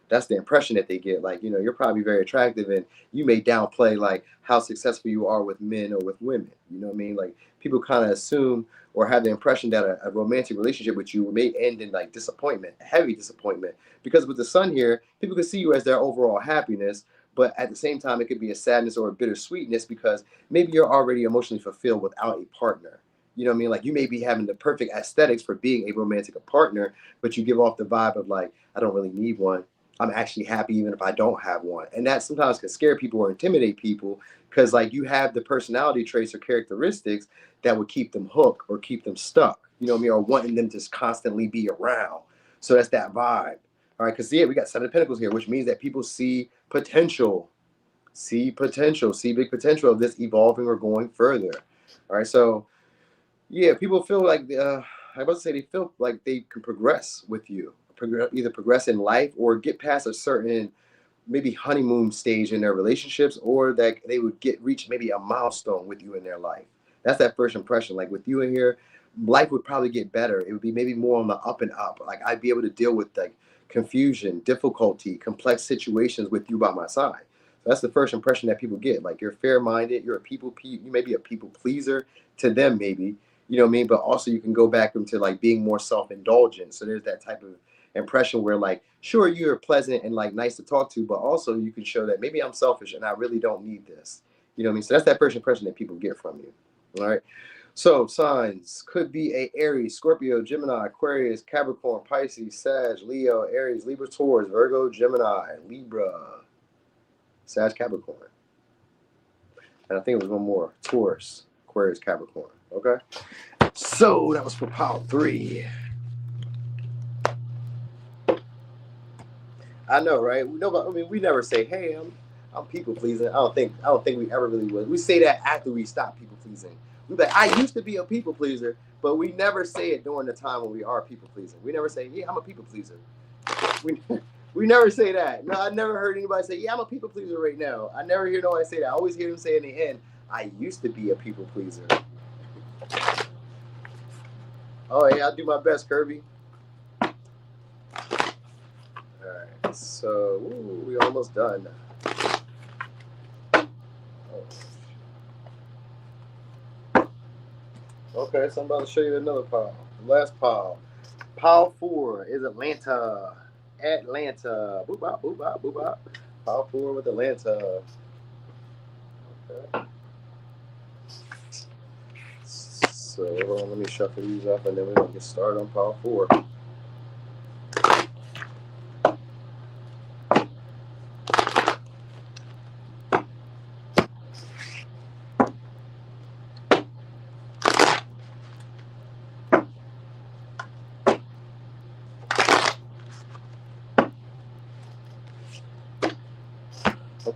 That's the impression that they get. Like, you know, you're probably very attractive and you may downplay like how successful you are with men or with women. You know what I mean? Like people kind of assume or have the impression that a romantic relationship with you may end in like disappointment, heavy disappointment. Because with the sun here, people can see you as their overall happiness, but at the same time, it could be a sadness or a bittersweetness because maybe you're already emotionally fulfilled without a partner. You know what I mean? Like you may be having the perfect aesthetics for being a romantic partner, but you give off the vibe of like, I don't really need one. I'm actually happy even if I don't have one. And that sometimes can scare people or intimidate people because like you have the personality traits or characteristics that would keep them hooked or keep them stuck, you know what I mean? Or wanting them to just constantly be around. So that's that vibe. All right, because yeah, we got Seven of Pentacles here, which means that people see potential, see big potential of this evolving or going further. All right, so yeah, people feel like I was to say they feel like they can progress with you, either progress in life or get past a certain maybe honeymoon stage in their relationships, or that they would reach maybe a milestone with you in their life. That's that first impression. Like with you in here, life would probably get better. It would be maybe more on the up and up. Like I'd be able to deal with like confusion, difficulty, complex situations with you by my side. So that's the first impression that people get. Like you're fair-minded, you may be a people pleaser to them maybe, you know what I mean? But also you can go back into like being more self-indulgent. So there's that type of impression where like, sure, you're pleasant and like nice to talk to, but also you can show that maybe I'm selfish and I really don't need this. You know what I mean? So that's that first impression that people get from you. All right. So signs could be a Aries, Scorpio, Gemini, Aquarius, Capricorn, Pisces, Sag, Leo, Aries, Libra, Taurus, Virgo, Gemini, Libra, Sag, Capricorn. And I think it was one more. Taurus, Aquarius, Capricorn. Okay. So that was for pile 3. I know, right? We never say, "Hey, I'm people pleasing." I don't think we ever really would. We say that after we stop people pleasing. We be like, "I used to be a people pleaser," but we never say it during the time when we are people pleasing. We never say, "Yeah, I'm a people pleaser." We we never say that. No, I never heard anybody say, "Yeah, I'm a people pleaser right now." I never hear nobody say that. I always hear them say in the end, "I used to be a people pleaser." Oh yeah, I'll do my best, Kirby. Alright, so we almost done. Okay, so I'm about to show you another pile. The last pile. Pile 4 is Atlanta. Atlanta. Boop bop, boop bop, boop bop. Pile 4 with Atlanta. Okay. So hold on, let me shuffle these up and then we're gonna get started on pile 4.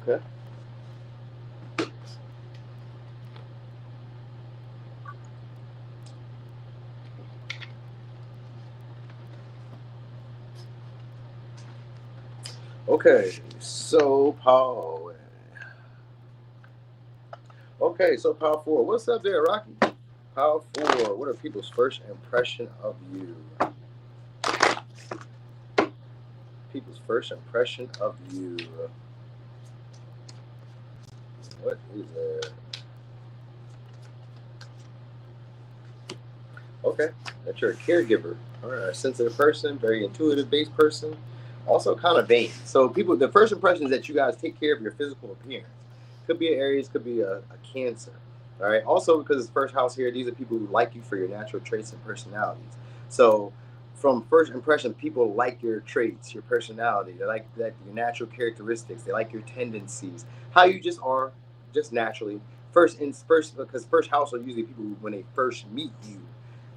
Okay. Okay. So Paul. Okay. So Power Four. What's up there, Rocky? Power Four. What are people's first impression of you? People's first impression of you. What is it? Okay, that you're a caregiver. All right, a sensitive person, very intuitive based person, also kind of vain. So people, the first impression is that you guys take care of your physical appearance. Could be an Aries, could be a Cancer. All right. Also, because it's first house here, these are people who like you for your natural traits and personalities. So, from first impression, people like your traits, your personality. They like that your natural characteristics. They like your tendencies, how you just are, just naturally. First, because first house are usually people who, when they first meet you.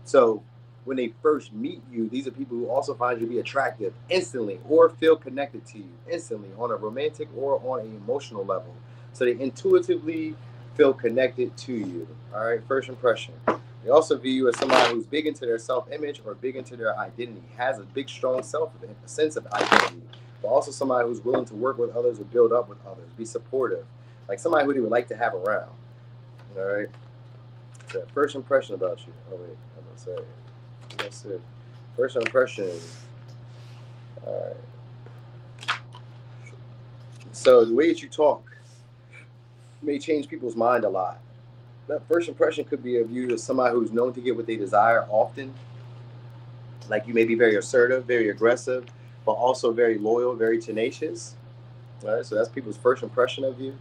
So when they first meet you, these are people who also find you to be attractive instantly or feel connected to you instantly on a romantic or on an emotional level. So they intuitively feel connected to you. All right, first impression. They also view you as somebody who's big into their self-image or big into their identity, has a big, strong a sense of identity, but also somebody who's willing to work with others or build up with others, be supportive, like somebody who they would like to have around. All right. So first impression about you. Oh wait, I'm gonna say. That's it. First impression. All right. So the way that you talk may change people's mind a lot. That first impression could be of you as somebody who's known to get what they desire often. Like you may be very assertive, very aggressive, but also very loyal, very tenacious. All right. So that's people's first impression of you.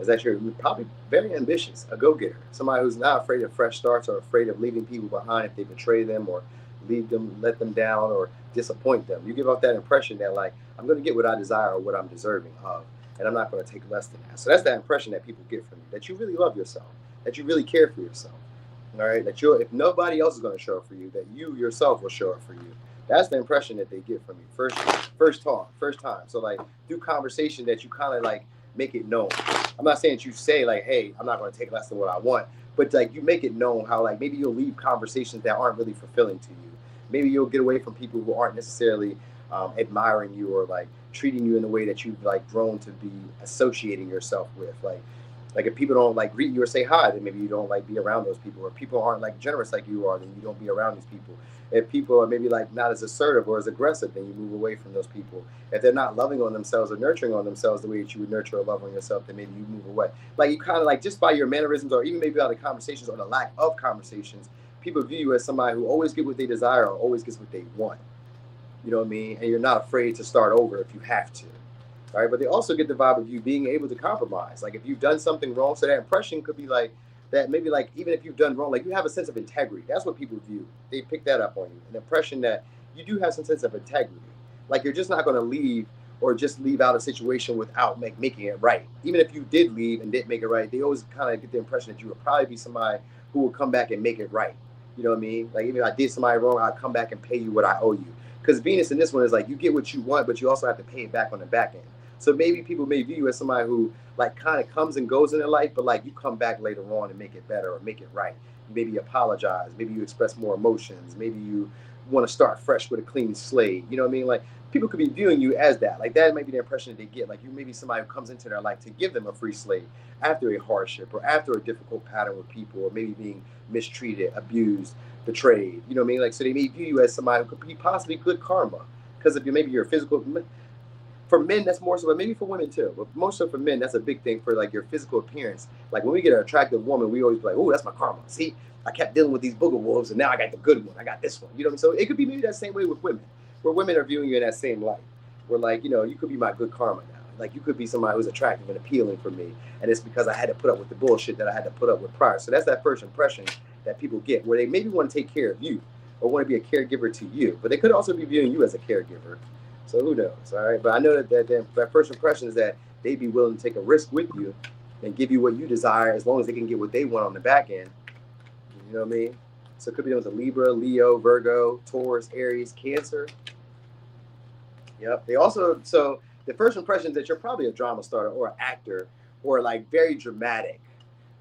Is that you're probably very ambitious, a go-getter, somebody who's not afraid of fresh starts or afraid of leaving people behind if they betray them or leave them, let them down or disappoint them. You give off that impression that like I'm going to get what I desire or what I'm deserving of, and I'm not going to take less than that. So that's that impression that people get from you, that you really love yourself, that you really care for yourself. All right, that you if nobody else is going to show up for you, that you yourself will show up for you. That's the impression that they get from you. First talk, first time. So like through conversation that you kind of like make it known. I'm not saying that you say like, hey, I'm not going to take less than what I want, but like you make it known how like maybe you'll leave conversations that aren't really fulfilling to you. Maybe you'll get away from people who aren't necessarily admiring you or like treating you in a way that you've like grown to be associating yourself with. Like if people don't like greet you or say hi, then maybe you don't like be around those people. Or people aren't like generous like you are, then you don't be around these people. If people are maybe like not as assertive or as aggressive, then you move away from those people. If they're not loving on themselves or nurturing on themselves the way that you would nurture or love on yourself, then maybe you move away. Like you kind of like just by your mannerisms or even maybe by the conversations or the lack of conversations, people view you as somebody who always get what they desire or always gets what they want. You know what I mean? And you're not afraid to start over if you have to. All right, but they also get the vibe of you being able to compromise. Like if you've done something wrong, so that impression could be like that. Maybe like even if you've done wrong, like you have a sense of integrity. That's what people view. They pick that up on you. An impression that you do have some sense of integrity. Like you're just not going to leave or just leave out a situation without making it right. Even if you did leave and didn't make it right, they always kind of get the impression that you would probably be somebody who will come back and make it right. You know what I mean? Like even if I did somebody wrong, I'd come back and pay you what I owe you. Because Venus in this one is like you get what you want, but you also have to pay it back on the back end. So maybe people may view you as somebody who like kind of comes and goes in their life, but like you come back later on and make it better or make it right. Maybe you apologize. Maybe you express more emotions. Maybe you want to start fresh with a clean slate. You know what I mean? Like people could be viewing you as that. Like that might be the impression that they get. Like you may be somebody who comes into their life to give them a free slate after a hardship or after a difficult pattern with people or maybe being mistreated, abused, betrayed. You know what I mean? Like so they may view you as somebody who could be possibly good karma because if you maybe you're physical for men that's more so, but maybe for women too. But most so for men, that's a big thing for like your physical appearance. Like when we get an attractive woman, we always be like, "Oh, that's my karma." See, I kept dealing with these booger wolves, and now I got the good one. I got this one. You know what I mean? So it could be maybe that same way with women, where women are viewing you in that same light. Where like you could be my good karma now. Like you could be somebody who's attractive and appealing for me, and it's because I had to put up with the bullshit that I had to put up with prior. So that's that first impression that people get, where they maybe want to take care of you or want to be a caregiver to you, but they could also be viewing you as a caregiver. So who knows? All right. But I know that first impression is that they'd be willing to take a risk with you and give you what you desire as long as they can get what they want on the back end. You know what I mean? So it could be with a Libra, Leo, Virgo, Taurus, Aries, Cancer. Yep. They also the first impression is that you're probably a drama starter or an actor or like very dramatic.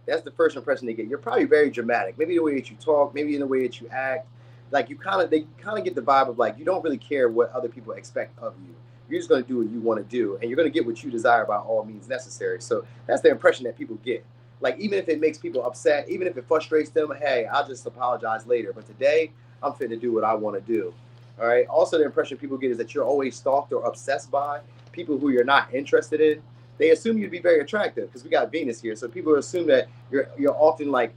That's the first impression they get. You're probably very dramatic. Maybe the way that you talk, maybe in the way that you act. Like they kind of get the vibe of like you don't really care what other people expect of you. You're just going to do what you want to do, and you're going to get what you desire by all means necessary. So that's the impression that people get. Like even if it makes people upset, even if it frustrates them, hey, I'll just apologize later. But today, I'm fit to do what I want to do. All right. Also, the impression people get is that you're always stalked or obsessed by people who you're not interested in. They assume you'd be very attractive because we got Venus here, so people assume that you're often like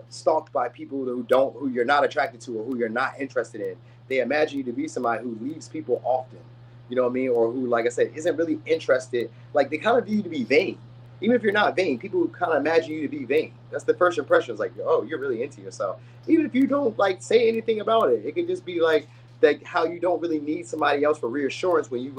stalked by people who you're not attracted to or who you're not interested in. They imagine you to be somebody who leaves people often, you know what I mean, or who, like I said, isn't really interested. Like they kind of view you to be vain, even if you're not vain. People kind of imagine you to be vain. That's the first impression. It's like, oh, you're really into yourself, even if you don't like say anything about it. It could just be like how you don't really need somebody else for reassurance when you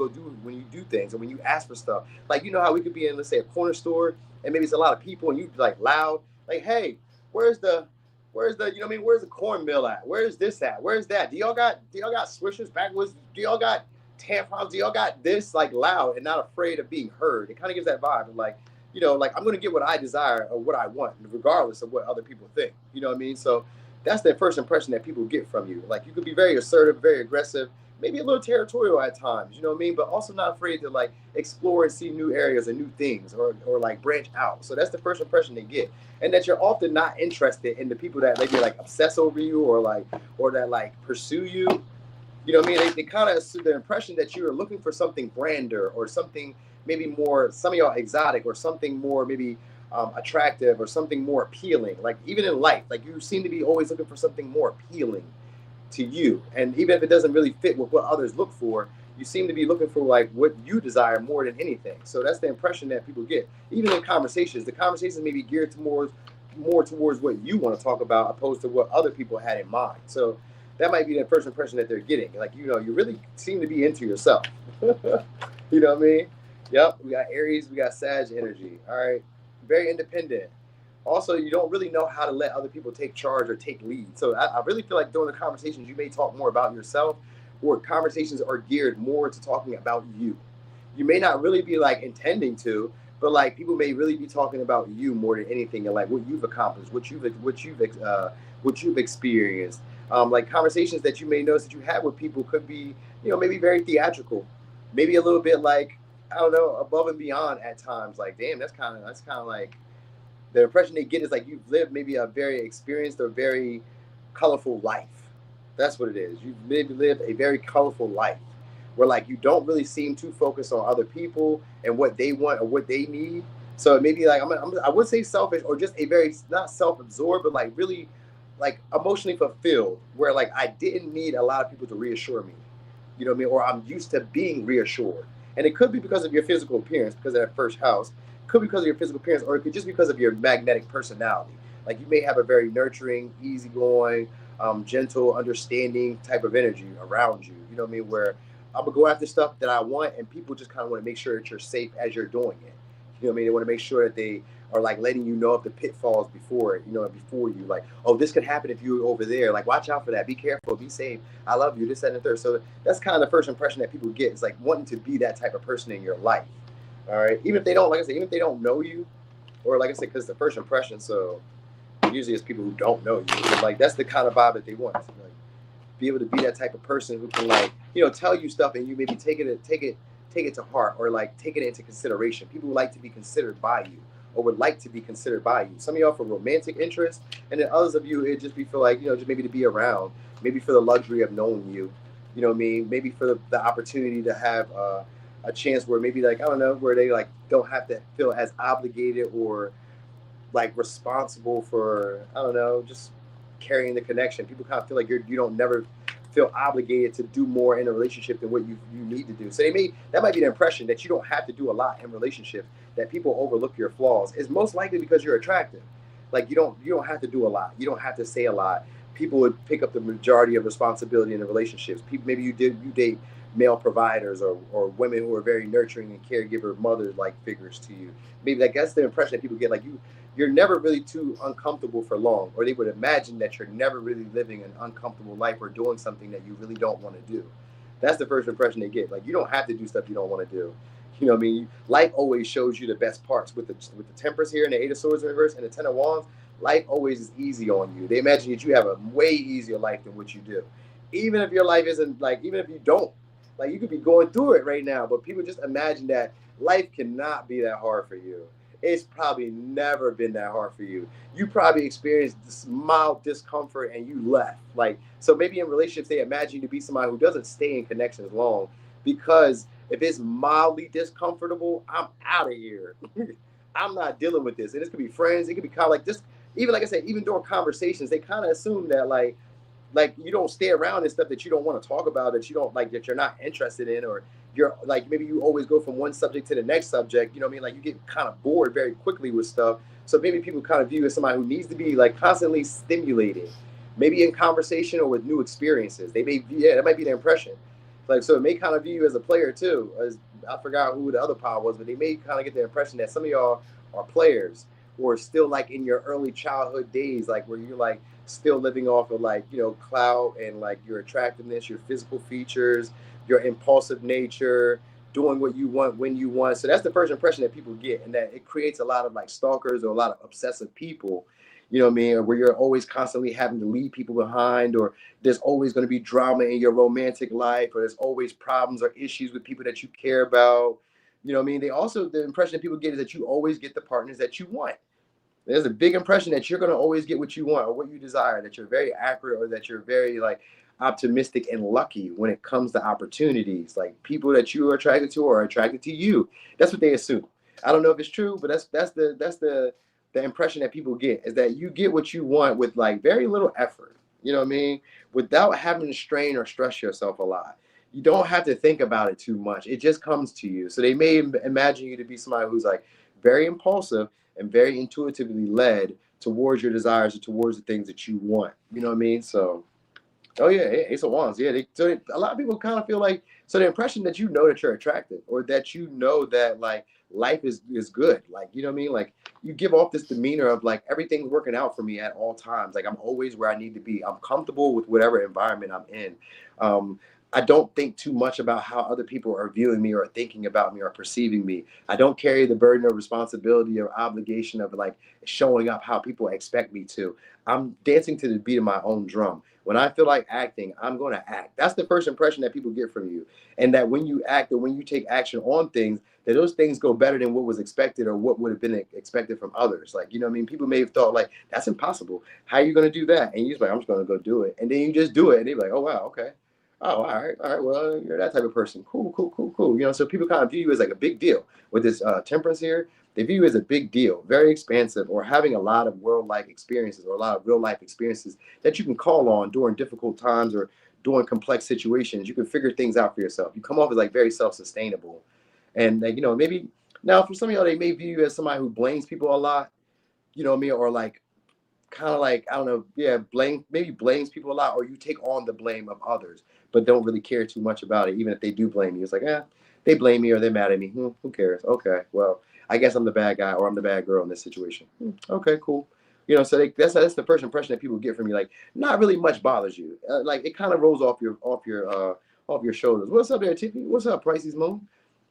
do things and when you ask for stuff. Like you know how we could be in, let's say, a corner store and maybe it's a lot of people and you like loud, like, hey, where's the you know what I mean, where's the cornmeal at? Where's this at? Where's that? Do y'all got swishers backwards? Do y'all got tampons? Do y'all got this? Like loud and not afraid of being heard. It kind of gives that vibe of like, you know, like I'm gonna get what I desire or what I want, regardless of what other people think. You know what I mean? So that's the first impression that people get from you. Like you could be very assertive, very aggressive, maybe a little territorial at times, you know what I mean? But also not afraid to like explore and see new areas and new things or like branch out. So that's the first impression they get. And that you're often not interested in the people that maybe like obsess over you or that like pursue you. You know what I mean? They kind of assume the impression that you are looking for something grander or something maybe more, some of y'all exotic or something more maybe attractive or something more appealing. Like even in life, like you seem to be always looking for something more appealing to you. And even if it doesn't really fit with what others look for, you seem to be looking for like what you desire more than anything. So that's the impression that people get. Even in conversations, the conversations may be geared towards more towards what you want to talk about opposed to what other people had in mind. So that might be the first impression that they're getting. Like, you know, you really seem to be into yourself. You know what I mean? Yep, we got Aries, we got Sag energy. All right, very independent. Also, you don't really know how to let other people take charge or take lead. So I really feel like during the conversations, you may talk more about yourself, or conversations are geared more to talking about you. You may not really be like intending to, but like people may really be talking about you more than anything, and like what you've accomplished, what you've experienced. Like conversations that you may notice that you have with people could be, you know, maybe very theatrical, maybe a little bit like, I don't know, above and beyond at times. Like, damn, that's kind of like the impression they get is like you've lived maybe a very experienced or very colorful life. That's what it is. You've maybe lived a very colorful life where like you don't really seem too focused on other people and what they want or what they need. So it may be like I would say selfish or just a very not self-absorbed, but like really like emotionally fulfilled, where like I didn't need a lot of people to reassure me. You know what I mean? Or I'm used to being reassured. And it could be because of your physical appearance, because of that first house. It could be because of your physical appearance, or it could just because of your magnetic personality. Like you may have a very nurturing, easygoing, gentle, understanding type of energy around you. You know what I mean? Where I'm gonna go after stuff that I want, and people just kind of want to make sure that you're safe as you're doing it. You know what I mean? They want to make sure that they are like letting you know of the pitfalls before it, you know, before you. Like, oh, this could happen if you're over there. Like, watch out for that. Be careful. Be safe. I love you. This, that, and the third. So that's kind of the first impression that people get. It's like wanting to be that type of person in your life. All right. Even if they don't, like I said, even if they don't know you, or like I said, because the first impression. So usually it's people who don't know you. So like that's the kind of vibe that they want. So, like, be able to be that type of person who can like, you know, tell you stuff and you maybe take it to heart or like take it into consideration. People would like to be considered by you or would like to be considered by you. Some of y'all for romantic interest, and then others of you, it just be for like, you know, just maybe to be around, maybe for the luxury of knowing you, you know what I mean? Maybe for the opportunity to have a chance where maybe like, I don't know, where they like don't have to feel as obligated or like responsible for, I don't know, just carrying the connection. People kind of feel like you don't never feel obligated to do more in a relationship than what you need to do. So that might be the impression that you don't have to do a lot in relationships, that people overlook your flaws. Is most likely because you're attractive. Like you don't have to do a lot. You don't have to say a lot. People would pick up the majority of responsibility in the relationships. People, maybe you date male providers or women who are very nurturing and caregiver mothers like figures to you. Maybe like that's the impression that people get, like you're never really too uncomfortable for long, or they would imagine that you're never really living an uncomfortable life or doing something that you really don't want to do. That's the first impression they get. Like, you don't have to do stuff you don't want to do. You know what I mean? Life always shows you the best parts. With the Temperance here and the Eight of Swords in reverse and the Ten of Wands, life always is easy on you. They imagine that you have a way easier life than what you do. Even if your life isn't like, even if you don't, like, you could be going through it right now, but people just imagine that life cannot be that hard for you. It's probably never been that hard for you. You probably experienced this mild discomfort and you left. Like, so maybe in relationships, they imagine you to be somebody who doesn't stay in connections long because if it's mildly discomfortable, I'm out of here. I'm not dealing with this. And this could be friends. It could be kind of like this. Even like I said, even during conversations, they kind of assume that like you don't stay around and stuff that you don't want to talk about, that you don't like, that you're not interested in, or you're like, maybe you always go from one subject to the next subject. You know what I mean? Like, you get kind of bored very quickly with stuff. So maybe people kind of view you as somebody who needs to be like constantly stimulated, maybe in conversation or with new experiences. They may, yeah, that might be the impression. Like, so it may kind of view you as a player too. As I forgot who the other power was, but they may kind of get the impression that some of y'all are players or still like in your early childhood days, like where you're like still living off of like, you know, clout and like your attractiveness, your physical features, your impulsive nature, doing what you want when you want. So that's the first impression that people get, and that it creates a lot of like stalkers or a lot of obsessive people. You know what I mean? Or where you're always constantly having to leave people behind, or there's always going to be drama in your romantic life, or there's always problems or issues with people that you care about. You know what I mean? They also, the impression that people get is that you always get the partners that you want. There's a big impression that you're going to always get what you want or what you desire, that you're very accurate, or that you're very like optimistic and lucky when it comes to opportunities. Like, people that you are attracted to are attracted to you. That's what they assume. I don't know if it's true, but that's the impression that people get, is that you get what you want with like very little effort. You know what I mean? Without having to strain or stress yourself a lot. You don't have to think about it too much. It just comes to you. So they may imagine you to be somebody who's like very impulsive and very intuitively led towards your desires or towards the things that you want. You know what I mean? So, oh yeah, Ace of Wands. Yeah, a lot of people kind of feel like, so the impression that you know that you're attractive, or that you know that like life is good. Like, you know what I mean? Like, you give off this demeanor of like, everything's working out for me at all times. Like, I'm always where I need to be. I'm comfortable with whatever environment I'm in. I don't think too much about how other people are viewing me or thinking about me or perceiving me. I don't carry the burden of responsibility or obligation of like showing up how people expect me to. I'm dancing to the beat of my own drum. When I feel like acting, I'm going to act. That's the first impression that people get from you. And that when you act or when you take action on things, that those things go better than what was expected or what would have been expected from others. Like, you know what I mean? People may have thought like, that's impossible. How are you going to do that? And you're just like, I'm just going to go do it. And then you just do it. And they're like, oh, wow, okay. Oh, all right. Well, you're that type of person. Cool, cool, cool, cool. You know, so people kind of view you as like a big deal. With this Temperance here, they view you as a big deal, very expansive, or having a lot of world life experiences or a lot of real life experiences that you can call on during difficult times or during complex situations. You can figure things out for yourself. You come off as like very self-sustainable. And like, you know, maybe now for some of y'all, they may view you as somebody who blames people a lot, you know what I mean? Or like, kind of like, I don't know, yeah, maybe blames people a lot, or you take on the blame of others, but don't really care too much about it, even if they do blame you. It's like, they blame me or they're mad at me. Who cares? Okay, well, I guess I'm the bad guy or I'm the bad girl in this situation. Okay, cool. You know, so that's the first impression that people get from you. Like, not really much bothers you. Like, it kind of rolls off your shoulders. What's up there, Tiffany? What's up, Pisces Moon?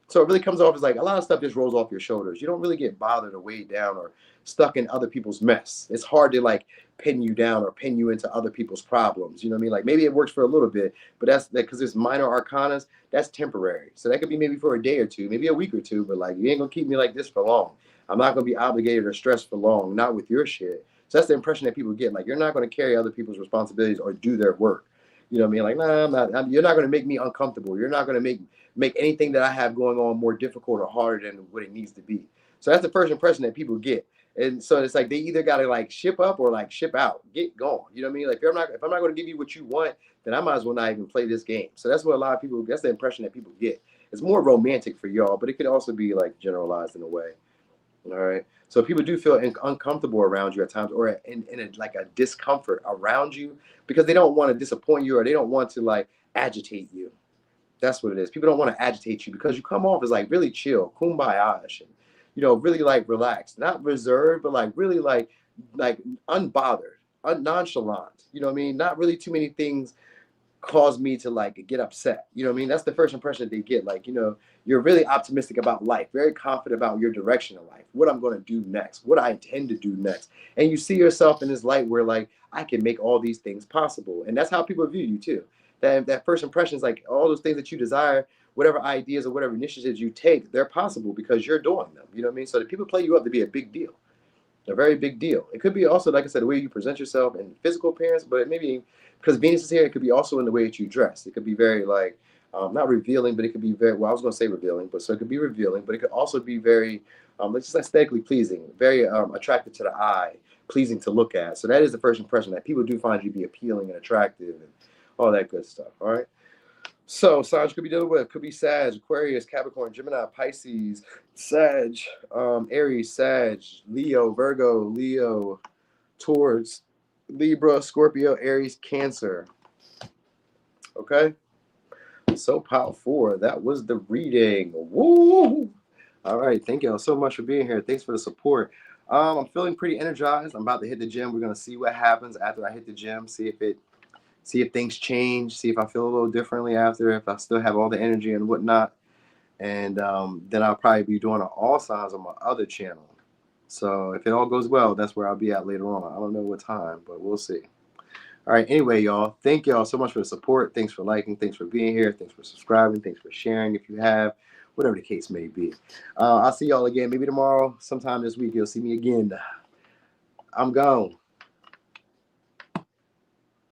So it really comes off as like a lot of stuff just rolls off your shoulders. You don't really get bothered or weighed down or stuck in other people's mess. It's hard to like pin you down or pin you into other people's problems. You know what I mean? Like, maybe it works for a little bit, but that's because it's minor arcanas, that's temporary. So that could be maybe for a day or two, maybe a week or two, but like, you ain't gonna keep me like this for long. I'm not gonna be obligated or stressed for long, not with your shit. So that's the impression that people get. Like, you're not gonna carry other people's responsibilities or do their work. You know what I mean? Like, nah, I'm not. You're not gonna make me uncomfortable. You're not gonna make anything that I have going on more difficult or harder than what it needs to be. So that's the first impression that people get. And so it's like they either gotta like ship up or like ship out, get gone. You know what I mean? Like, if I'm not gonna give you what you want, then I might as well not even play this game. So that's what a lot of people, that's the impression that people get. It's more romantic for y'all, but it could also be like generalized in a way. All right. So people do feel uncomfortable around you at times, or like a discomfort around you, because they don't want to disappoint you or they don't want to like agitate you. That's what it is. People don't want to agitate you because you come off as like really chill, kumbaya-ish, and, you know, really like relaxed, not reserved, but like really like unbothered, nonchalant. You know what I mean? Not really too many things cause me to like get upset. You know what I mean? That's the first impression that they get. Like, you know, you're really optimistic about life, very confident about your direction in life, what I'm going to do next, what I intend to do next. And you see yourself in this light where like, I can make all these things possible. And that's how people view you too. That first impression is like all those things that you desire, whatever ideas or whatever initiatives you take, they're possible because you're doing them. You know what I mean? So the people play you up to be a big deal, a very big deal. It could be also, like I said, the way you present yourself in physical appearance, but it may be because Venus is here. It could be also in the way that you dress. It could be very like not revealing, but it could be very. Well, I was going to say revealing, but so it could be revealing, but it could also be very, it's just aesthetically pleasing, very attractive to the eye, pleasing to look at. So that is the first impression, that people do find you to be appealing and attractive and all that good stuff. All right. So signs could be dealing with, could be Sag, Aquarius, Capricorn, Gemini, Pisces, Sag, Aries, Sag, Leo, Virgo, Leo, Taurus, Libra, Scorpio, Aries, Cancer. Okay. So pile 4, that was the reading. Woo! All right, thank y'all so much for being here. Thanks for the support. I'm feeling pretty energized. I'm about to hit the gym. We're gonna see what happens after I hit the gym. See if things change. See if I feel a little differently after. If I still have all the energy and whatnot. And then I'll probably be doing an all signs on my other channel. So if it all goes well, that's where I'll be at later on. I don't know what time, but we'll see. All right. Anyway, y'all, thank y'all so much for the support. Thanks for liking. Thanks for being here. Thanks for subscribing. Thanks for sharing if you have, whatever the case may be. I'll see y'all again maybe tomorrow. Sometime this week, you'll see me again. I'm gone.